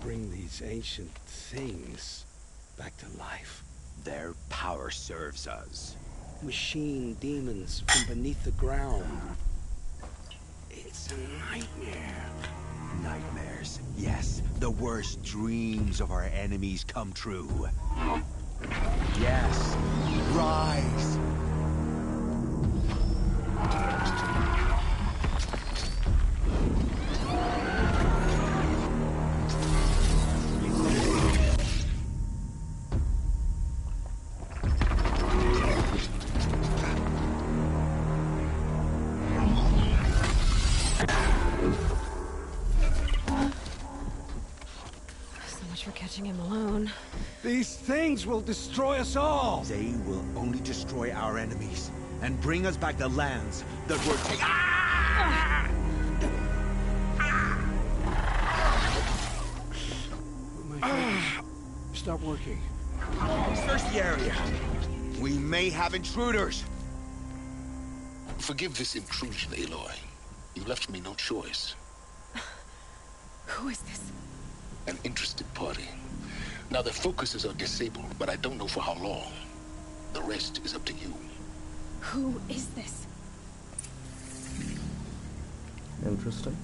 bring these ancient things back to life? Their power serves us. Machine demons from beneath the ground. It's a nightmare. Nightmares, yes. The worst dreams of our enemies come true. Yes, rise! Catching him alone. These things will destroy us all! They will only destroy our enemies and bring us back the lands that were taken. Ah! My fingers stop working. Search the area. We may have intruders. Forgive this intrusion, Aloy. You left me no choice. Who is this? An interested party. Now their focuses are disabled, but I don't know for how long. The rest is up to you. Who is this? Interesting.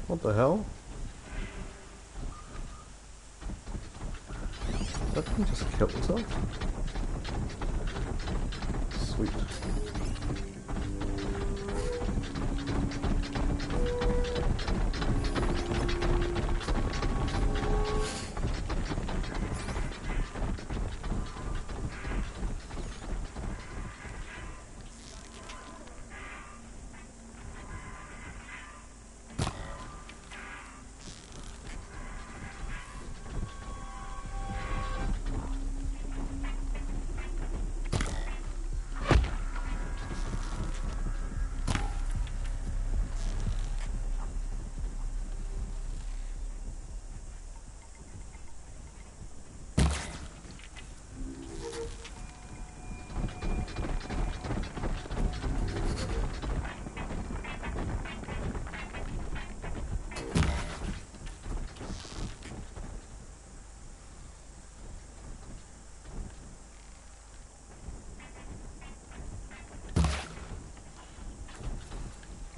What the hell? That thing just killed itself? Sweet.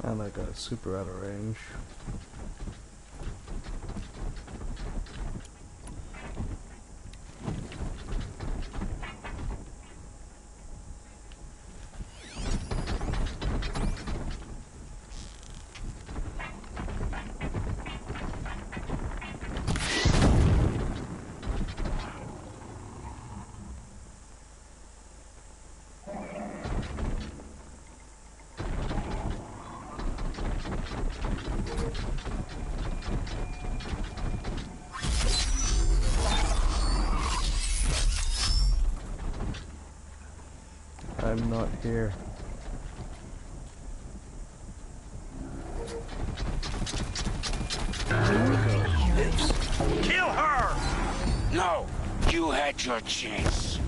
And that guy's super out of range. I'm not here. Kill her! No! You had your chance.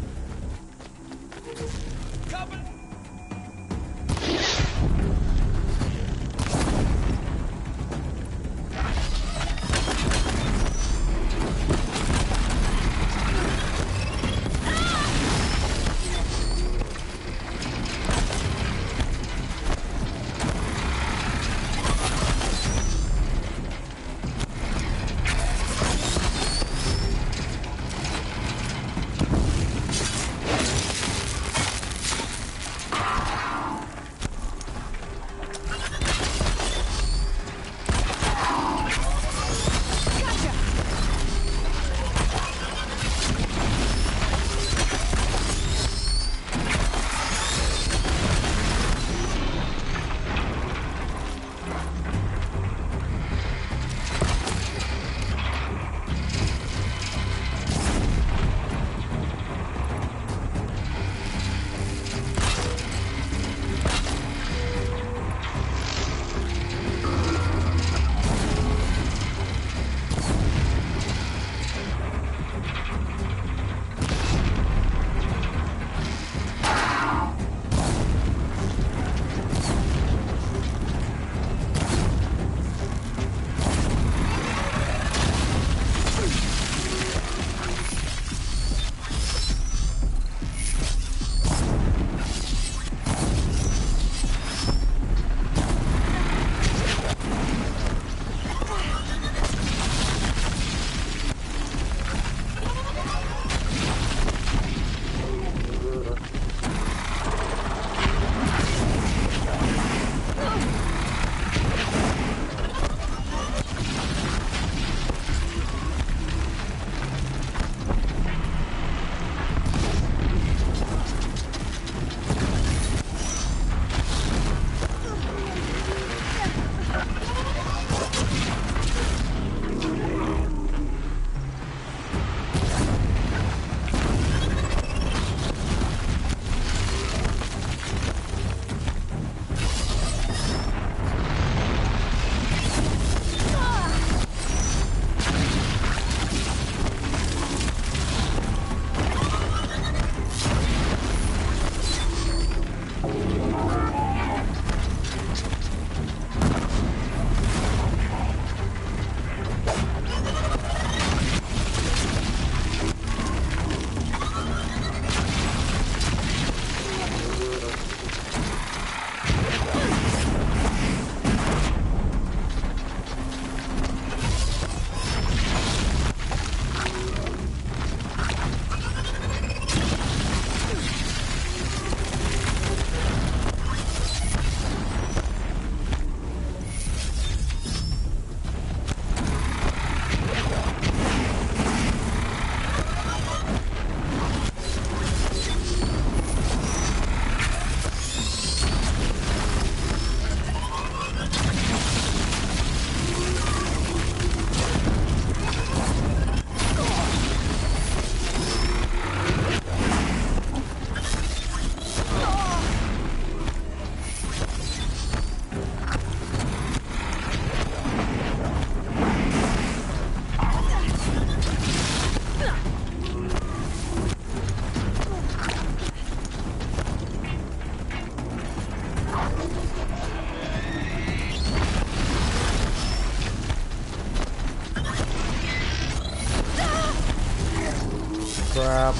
Crap.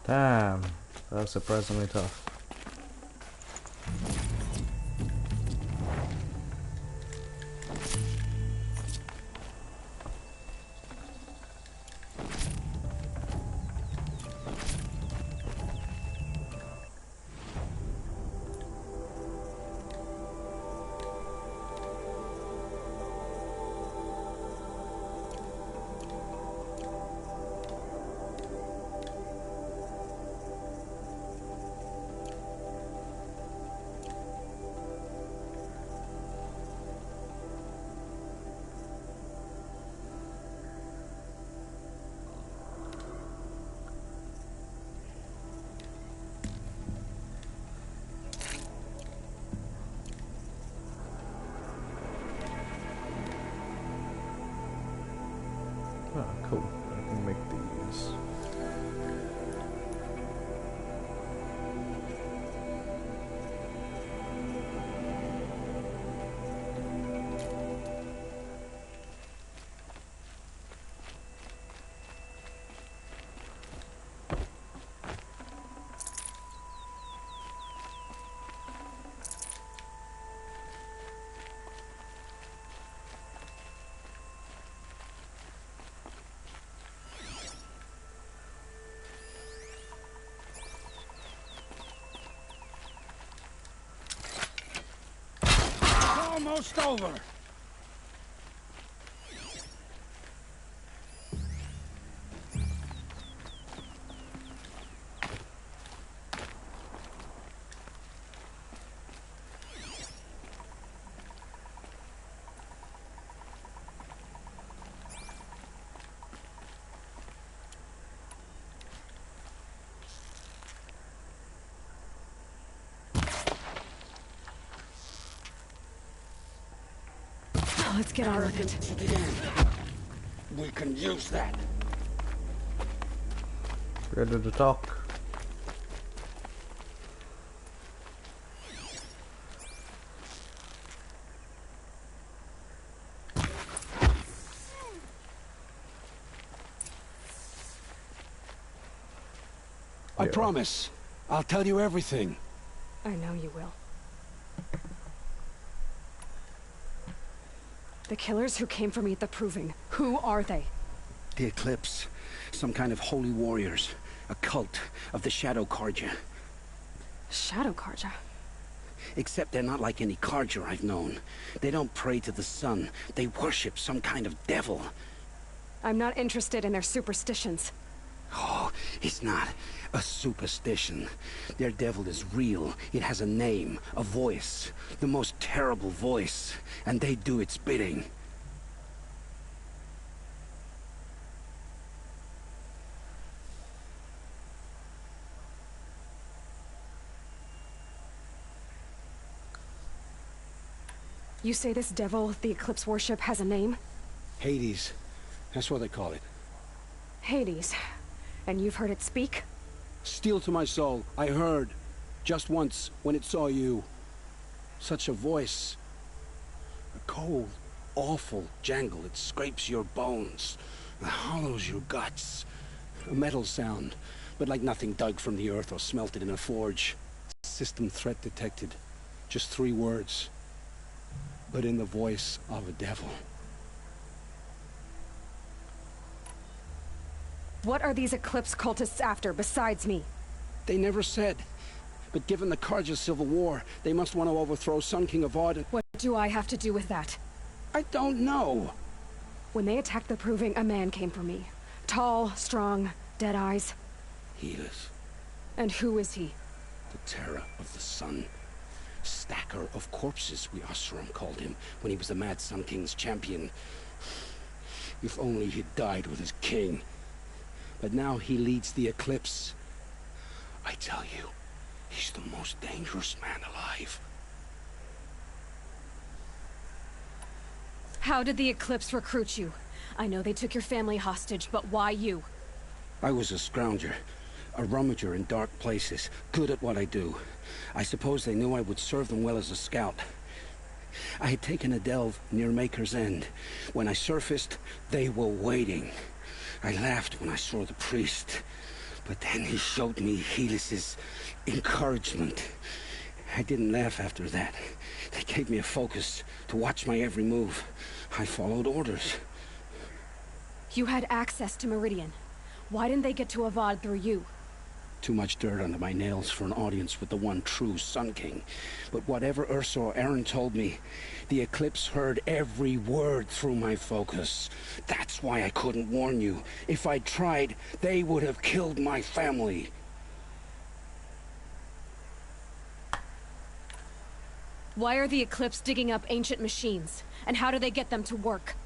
Damn, that was surprisingly tough. Oh, cool. I can make these. Almost over. Let's get on with it. We can use that. Ready to talk. I promise. I'll tell you everything. I know you will. The killers who came for me at the Proving, who are they? The Eclipse. Some kind of holy warriors. A cult of the Shadow Carja. Shadow Carja? Except they're not like any Carja I've known. They don't pray to the sun. They worship some kind of devil. I'm not interested in their superstitions. Oh, it's not a superstition. Their devil is real. It has a name, a voice. The most terrible voice. And they do its bidding. You say this devil the Eclipse worship has a name? Hades. That's what they call it. Hades. And you've heard it speak? Steel to my soul. I heard. Just once, when it saw you. Such a voice. A cold, awful jangle. It scrapes your bones. It hollows your guts. A metal sound, but like nothing dug from the earth or smelted in a forge. System threat detected. Just 3 words. but in the voice of a devil. What are these Eclipse cultists after, besides me? They never said. But given the Carja civil war, they must want to overthrow Sun King Avad. What do I have to do with that? I don't know. When they attacked the Proving, a man came for me. Tall, strong, dead eyes. He is. And who is he? The terror of the sun. Stacker of corpses, we Oseram called him, when he was the Mad Sun King's champion. If only he'd died with his king. But now he leads the Eclipse. I tell you, he's the most dangerous man alive. How did the Eclipse recruit you? I know they took your family hostage, but why you? I was a scrounger, a rummager in dark places, good at what I do. I suppose they knew I would serve them well as a scout. I had taken a delve near Maker's End. When I surfaced, they were waiting. I laughed when I saw the priest, but then he showed me Helis's encouragement. I didn't laugh after that. They gave me a focus to watch my every move. I followed orders. You had access to Meridian. Why didn't they get to Avad through you? Too much dirt under my nails for an audience with the one true Sun King. But whatever Ursa or Aaron told me, the Eclipse heard every word through my focus. That's why I couldn't warn you. If I'd tried, they would have killed my family. Why are the Eclipse digging up ancient machines? And how do they get them to work?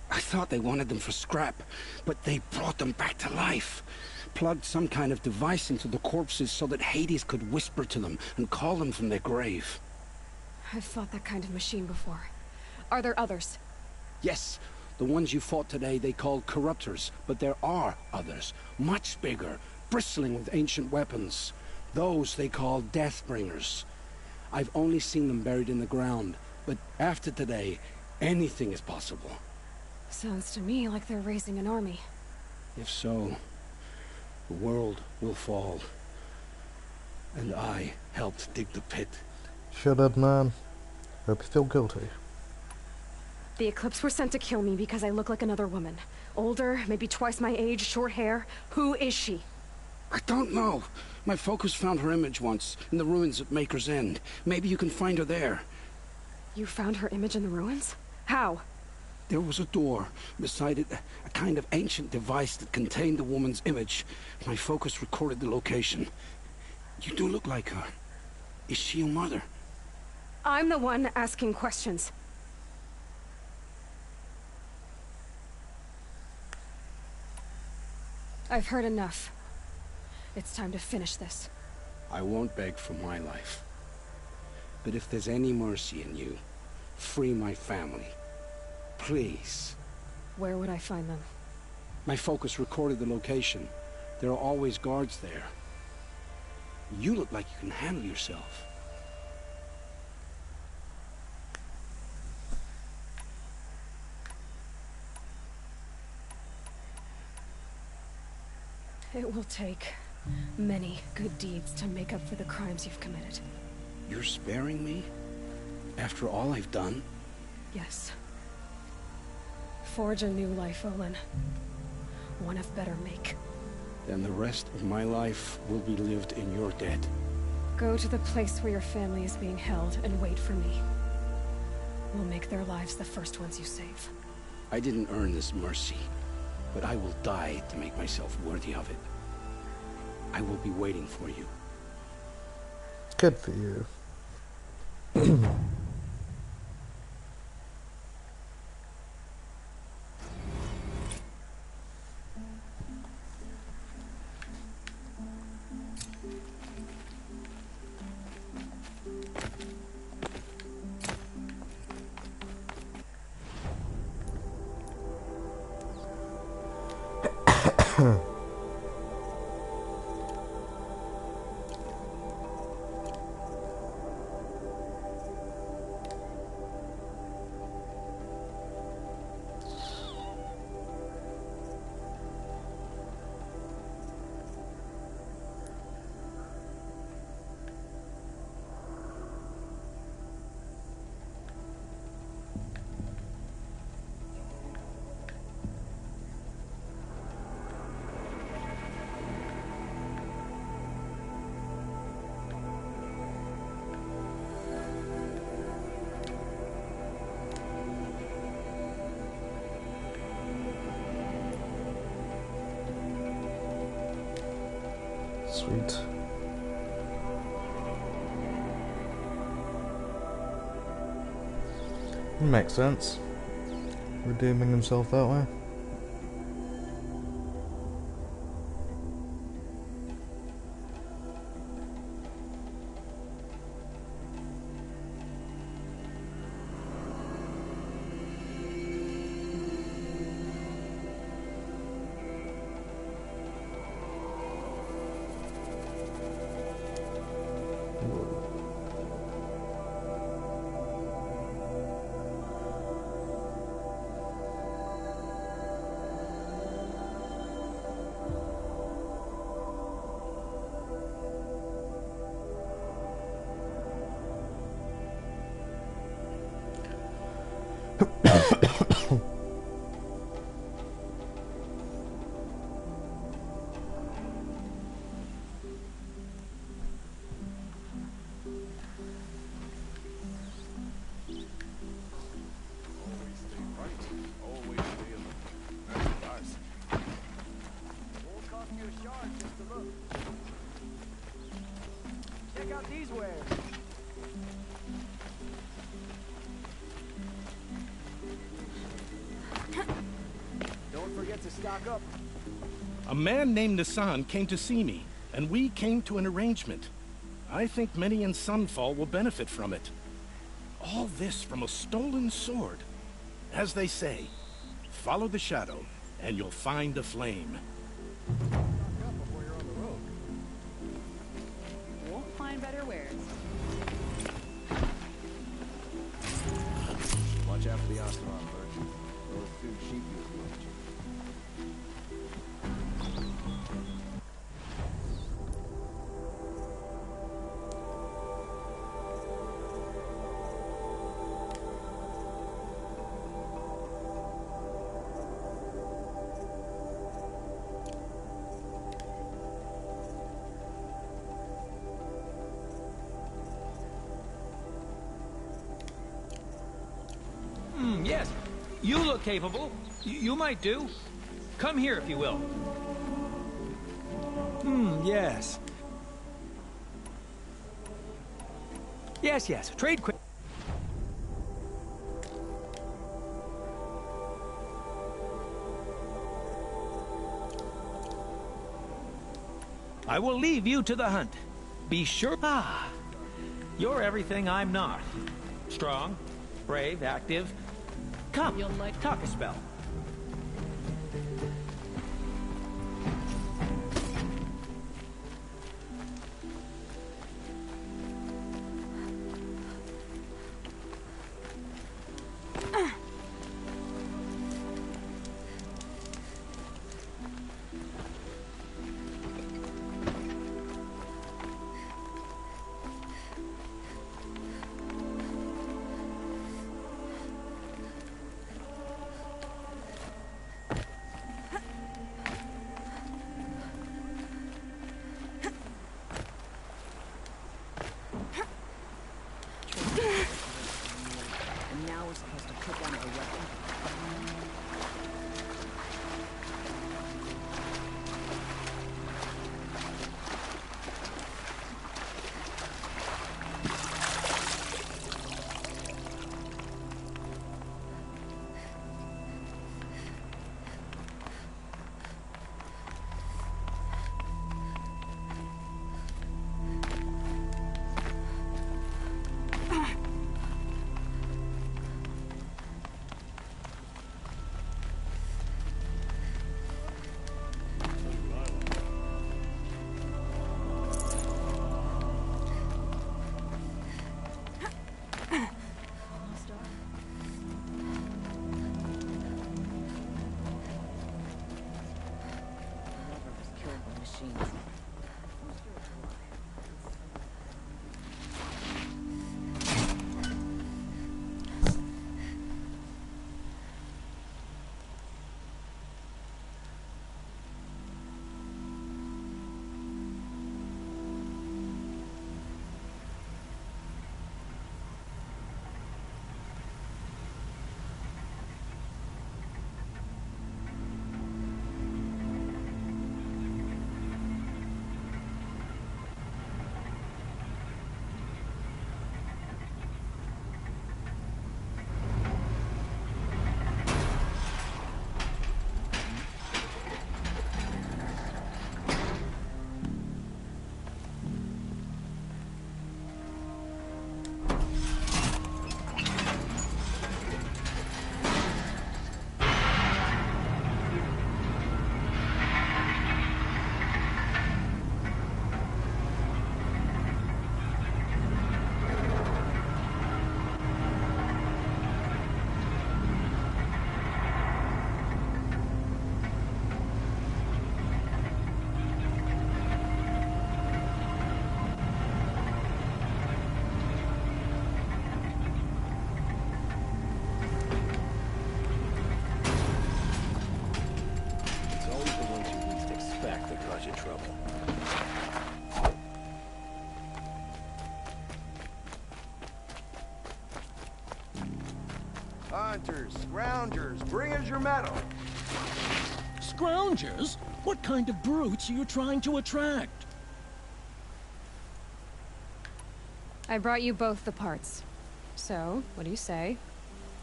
I thought they wanted them for scrap, but they brought them back to life. Plugged some kind of device into the corpses so that Hades could whisper to them and call them from their grave. I've fought that kind of machine before. Are there others? Yes, the ones you fought today they called corruptors, but there are others, much bigger, bristling with ancient weapons. Those they call Deathbringers. I've only seen them buried in the ground, but after today, anything is possible. Sounds to me like they're raising an army. If so, the world will fall. And I helped dig the pit. Shut up, man. Hope you feel guilty. The Eclipse were sent to kill me because I look like another woman. Older, maybe twice my age, short hair. Who is she? I don't know. My focus found her image once, in the ruins at Maker's End. Maybe you can find her there. You found her image in the ruins? How? There was a door. Beside it, a kind of ancient device that contained the woman's image. My focus recorded the location. You do look like her. Is she your mother? I'm the one asking questions. I've heard enough. It's time to finish this. I won't beg for my life. But if there's any mercy in you, free my family. Please. Where would I find them? My focus recorded the location. There are always guards there. You look like you can handle yourself. It will take many good deeds to make up for the crimes you've committed. You're sparing me? After all I've done? Yes. Forge a new life, Olin. One of better make. Then the rest of my life will be lived in your debt. Go to the place where your family is being held and wait for me. We'll make their lives the first ones you save. I didn't earn this mercy, but I will die to make myself worthy of it. I will be waiting for you. Good for you. Sweet. Makes sense. Redeeming himself that way. Check out these wares. Don't forget to stock up. A man named Nassan came to see me, and we came to an arrangement. I think many in Sunfall will benefit from it. All this from a stolen sword. As they say, follow the shadow, and you'll find a flame. Won't find better wares. Watch out for the Osteron, Bert. Those few sheep you watch. Yes, you look capable. You might do. Come here, if you will. Yes. Yes, trade quick. I will leave you to the hunt. Be sure. You're everything I'm not. Strong, brave, active. Come, you'll like talk a spell. And now we're supposed to put down our weapon. into trouble. Hunters, scroungers, bring us your metal. Scroungers? What kind of brutes are you trying to attract? I brought you both the parts. So, what do you say?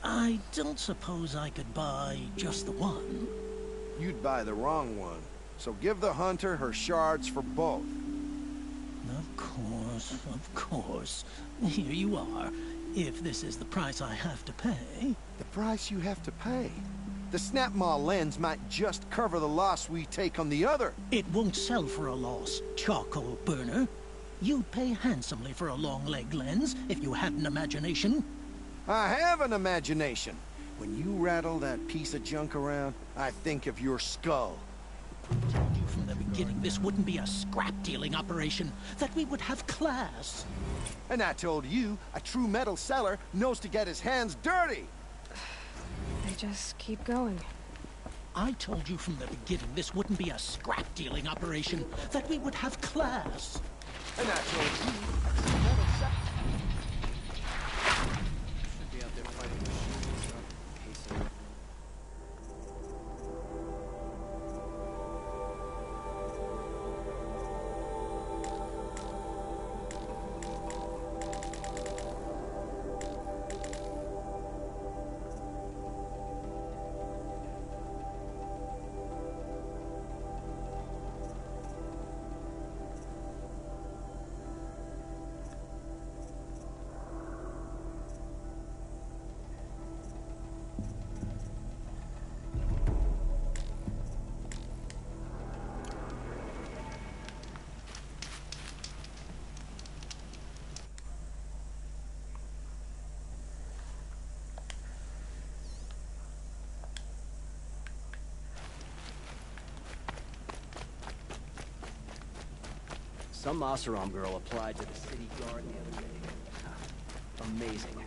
I don't suppose I could buy just the one. You'd buy the wrong one. So give the hunter her shards for both. Of course. Here you are. If this is the price I have to pay... The price you have to pay? The Snapmaw lens might just cover the loss we take on the other. It won't sell for a loss, charcoal burner. You'd pay handsomely for a long-leg lens if you had an imagination. I have an imagination. When you rattle that piece of junk around, I think of your skull. I told you from the beginning this wouldn't be a scrap-dealing operation, that we would have class. And I told you, a true metal seller knows to get his hands dirty. They just keep going. I told you from the beginning this wouldn't be a scrap-dealing operation, that we would have class. And I told you, a true metal seller... Should be out there fighting machines, pacing. Some Oseram girl applied to the city guard the other day. Amazing.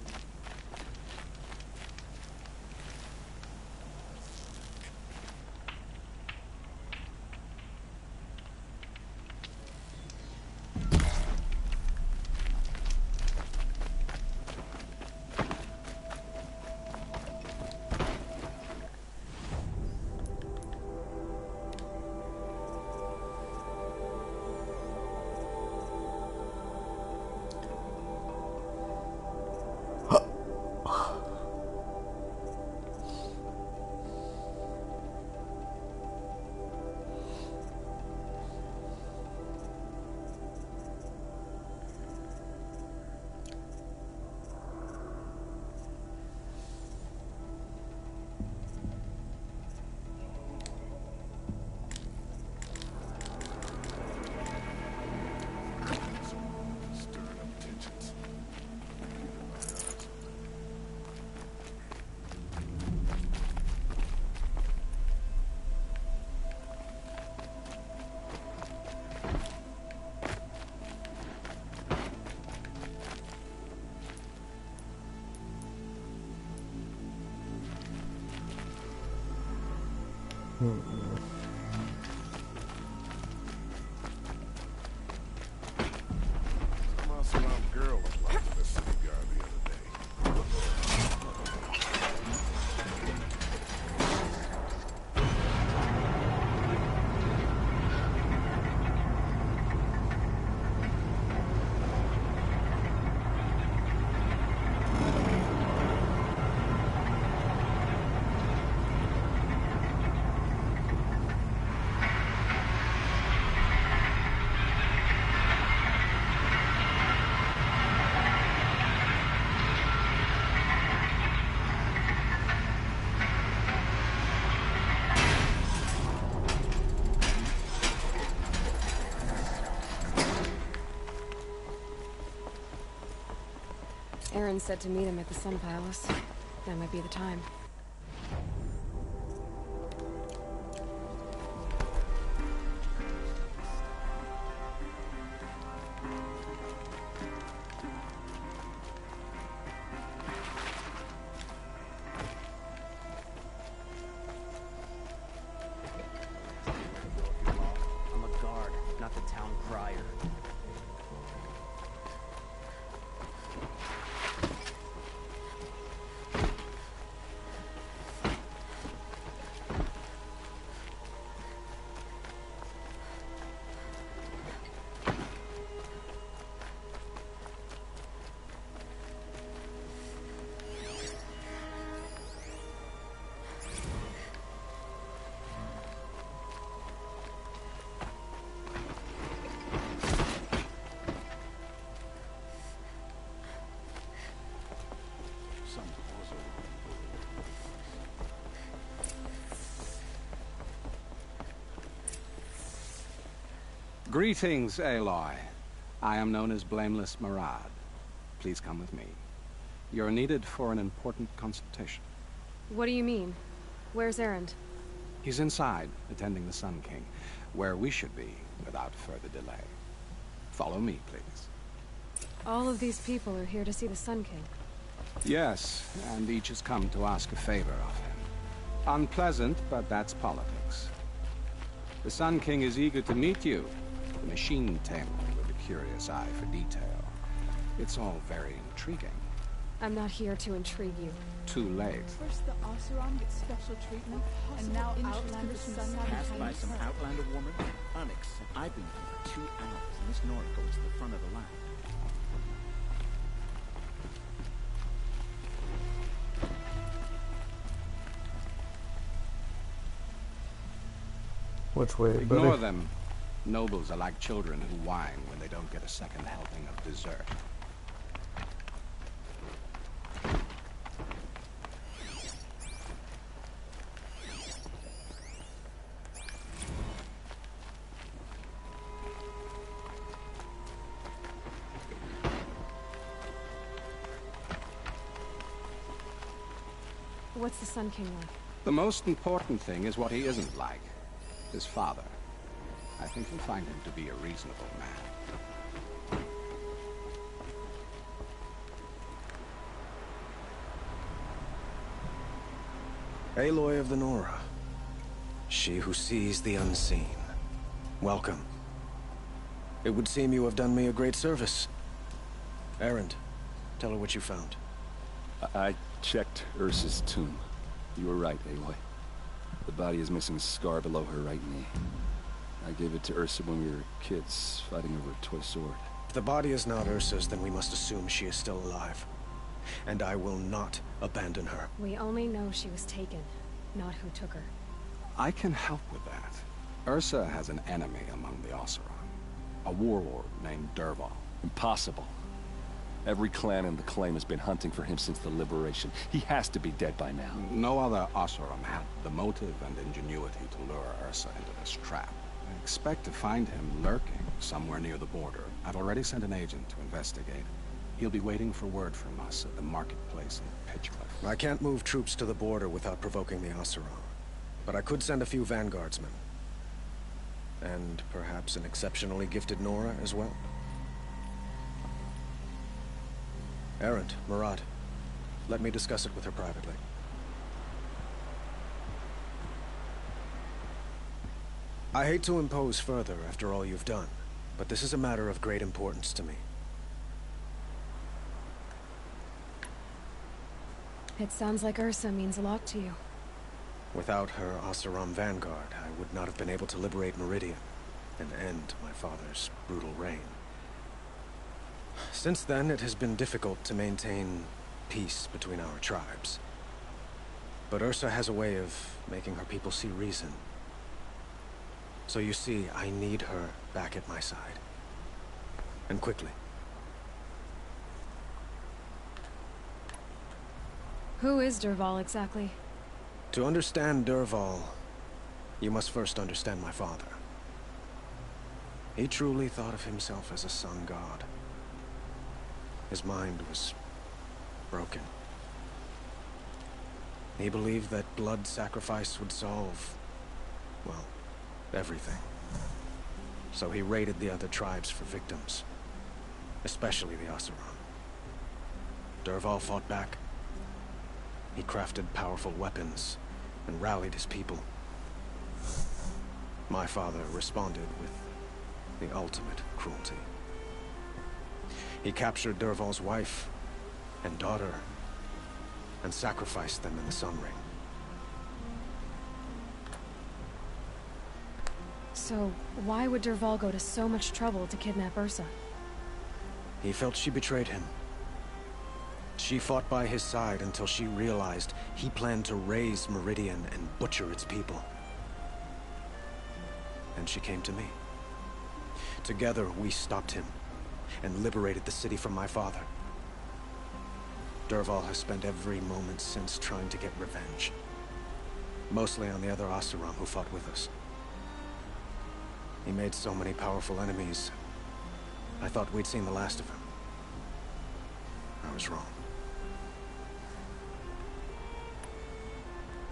Some girl applied to the city guard the other day. Aaron said to meet him at the Sun Palace. That might be the time. I'm a guard. prior. Greetings, Aloy. I am known as Blameless Murad. Please come with me. You're needed for an important consultation. What do you mean? Where's Erend? He's inside, attending the Sun King, where we should be without further delay. Follow me, please. All of these people are here to see the Sun King. Yes, and each has come to ask a favor of him. Unpleasant, but that's politics. The Sun King is eager to meet you. The machine tamer with a curious eye for detail. It's all very intriguing. I'm not here to intrigue you. Too late. First the Oseram gets special treatment, and now Outlander's son Passed by some Outlander woman, Onyx, and I've been here for 2 hours, and this Nora goes to the front of the line. Which way, Ignore buddy? them. Nobles are like children who whine when they don't get a second helping of dessert. What's the Sun King like? The most important thing is what he isn't like. His father. I think you'll find him to be a reasonable man. Aloy of the Nora. She who sees the unseen. Welcome. It would seem you have done me a great service. Erend, tell her what you found. I checked Ursa's tomb. You were right, Aloy. The body is missing a scar below her right knee. I gave it to Ursa when we were kids, fighting over a toy sword. If the body is not Ursa's, then we must assume she is still alive. And I will not abandon her. We only know she was taken, not who took her. I can help with that. Ursa has an enemy among the Oseram. A warlord named Dervahl. Impossible. Every clan in the claim has been hunting for him since the liberation. He has to be dead by now. No other Oseram had the motive and ingenuity to lure Ursa into this trap. I expect to find him lurking somewhere near the border. I've already sent an agent to investigate. He'll be waiting for word from us at the marketplace in Pitchcliff. I can't move troops to the border without provoking the Oseram. But I could send a few vanguardsmen. And perhaps an exceptionally gifted Nora as well. Erend, Murad, let me discuss it with her privately. I hate to impose further after all you've done, but this is a matter of great importance to me. It sounds like Ursa means a lot to you. Without her Oseram vanguard, I would not have been able to liberate Meridian and end my father's brutal reign. Since then, it has been difficult to maintain peace between our tribes. But Ursa has a way of making her people see reason. So you see, I need her back at my side. And quickly. Who is Dervahl exactly? To understand Dervahl, you must first understand my father. He truly thought of himself as a sun god. His mind was broken. He believed that blood sacrifice would solve, well, everything. So he raided the other tribes for victims, especially the Oseram. Dervahl fought back. He crafted powerful weapons and rallied his people. My father responded with The ultimate cruelty. He captured Dervahl's wife and daughter and sacrificed them in the Sun Ring. So, why would Dervahl go to so much trouble to kidnap Ursa? He felt she betrayed him. She fought by his side until she realized he planned to raise Meridian and butcher its people. And she came to me. Together, we stopped him and liberated the city from my father. Dervahl has spent every moment since trying to get revenge. Mostly on the other Oseram who fought with us. He made so many powerful enemies. I thought we'd seen the last of him. I was wrong.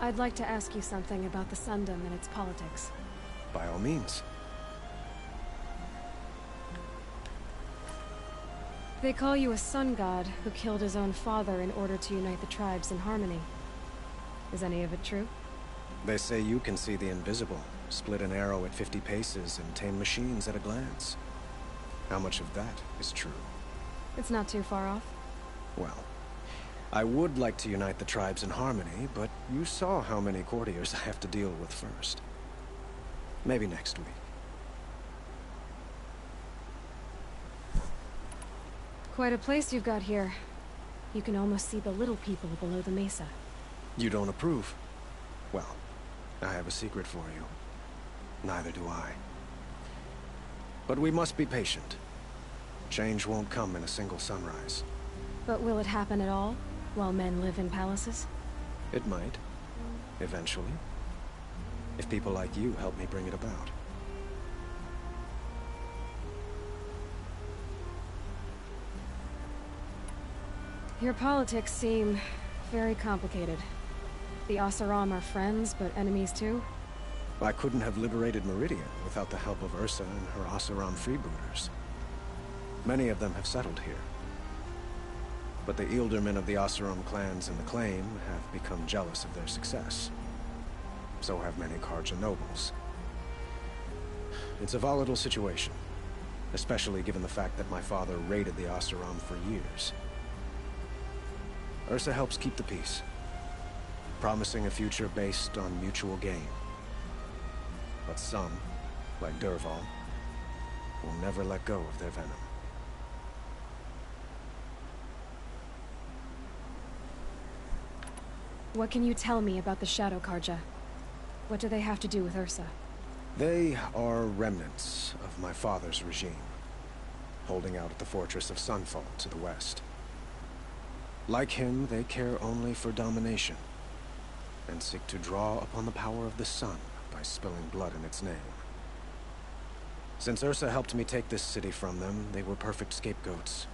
I'd like to ask you something about the Sundom and its politics. By all means. They call you a sun god who killed his own father in order to unite the tribes in harmony. Is any of it true? They say you can see the invisible, split an arrow at 50 paces, and tame machines at a glance. How much of that is true? It's not too far off. Well, I would like to unite the tribes in harmony, but you saw how many courtiers I have to deal with first. Maybe next week. Quite a place you've got here. You can almost see the little people below the mesa. You don't approve? Well, I have a secret for you. Neither do I. But we must be patient. Change won't come in a single sunrise. But will it happen at all, while men live in palaces? It might. Eventually. If people like you help me bring it about. Your politics seem very complicated. The Oseram are friends, but enemies too? I couldn't have liberated Meridian without the help of Ursa and her Oseram freebooters. Many of them have settled here. But the Ealdormen of the Oseram clans in the Claim have become jealous of their success. So have many Karja nobles. It's a volatile situation, especially given the fact that my father raided the Oseram for years. Ursa helps keep the peace, promising a future based on mutual gain. But some, like Dervahl, will never let go of their venom. What can you tell me about the Shadow Karja? What do they have to do with Ursa? They are remnants of my father's regime, holding out at the fortress of Sunfall to the west. Like him, they care only for domination, and seek to draw upon the power of the sun by spilling blood in its name. Since Ursa helped me take this city from them, they were perfect scapegoats.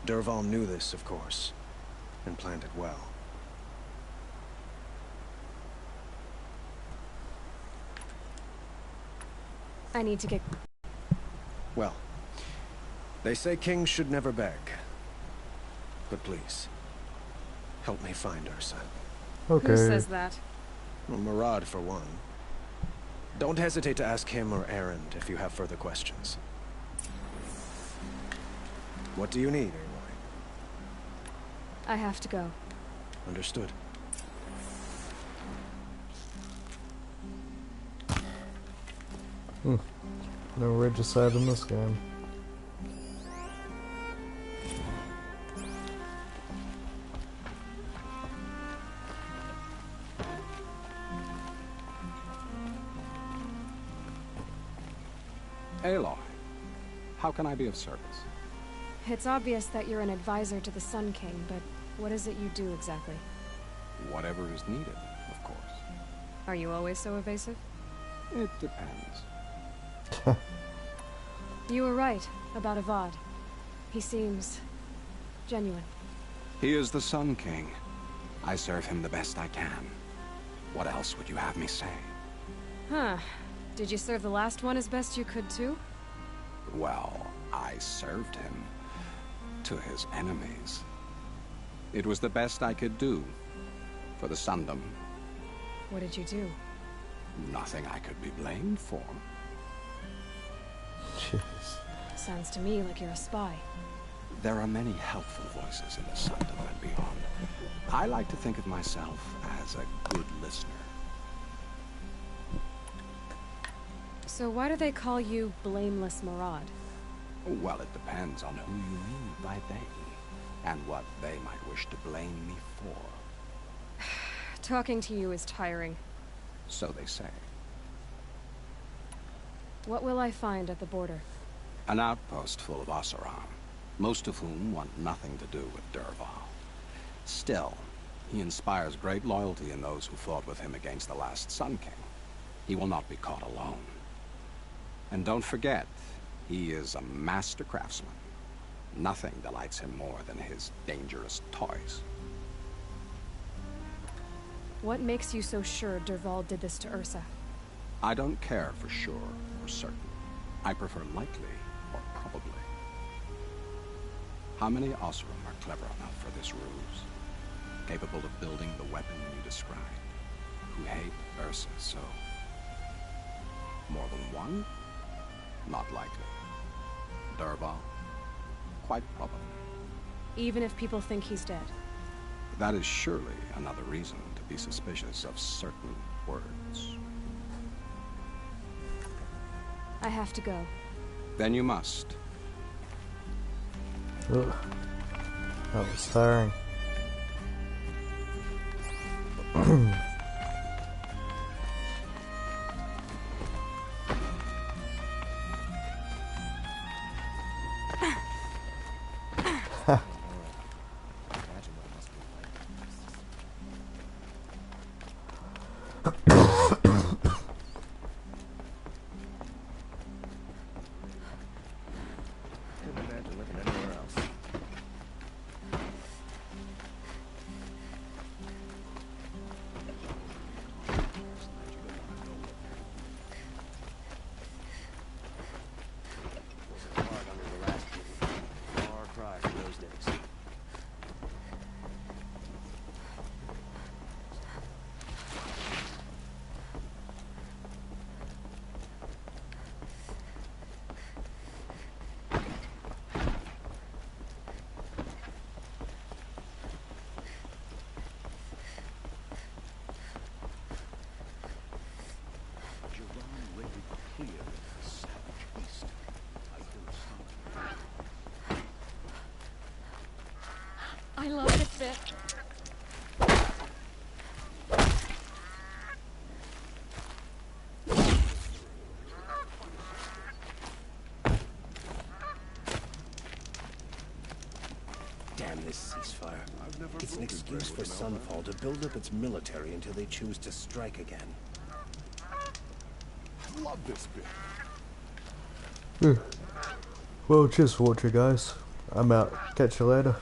Dervahl knew this, of course, and planned it well. I need to get... Well, they say kings should never beg. But please, help me find Ursa. Okay. Who says that? Well, Murad, for one. Don't hesitate to ask him or Erend if you have further questions. What do you need, Aloy? I have to go. Understood. No regicide in this game. Aloy, how can I be of service? It's obvious that you're an advisor to the Sun King, but what is it you do exactly? Whatever is needed, of course. Are you always so evasive? It depends. You were right about Avad. He seems... genuine. He is the Sun King. I serve him the best I can. What else would you have me say? Huh. Did you serve the last one as best you could, too? Well, I served him to his enemies. It was the best I could do for the Sundom. What did you do? Nothing I could be blamed for. Jeez. Sounds to me like you're a spy. There are many helpful voices in the Sundom and beyond. I like to think of myself as a good listener. So why do they call you Blameless Marad? Well, it depends on who you mean by they, and what they might wish to blame me for. Talking to you is tiring. So they say. What will I find at the border? An outpost full of Oseram, most of whom want nothing to do with Dervahl. Still, he inspires great loyalty in those who fought with him against the last Sun King. He will not be caught alone. And don't forget, he is a master craftsman. Nothing delights him more than his dangerous toys. What makes you so sure Dervahl did this to Ursa? I don't care for sure or certain. I prefer likely or probably. How many Oseram are clever enough for this ruse? Capable of building the weapon you described? Who hate Ursa so? More than one? Not likely. Dervahl? Quite probably. Even if people think he's dead? That is surely another reason to be suspicious of certain words. I have to go. Then you must. Ugh. That was tiring. I love this bit. Damn this ceasefire. It's an excuse for Sunfall to build up its military until they choose to strike again. I love this bit. Well, cheers for watching, guys. I'm out. Catch you later.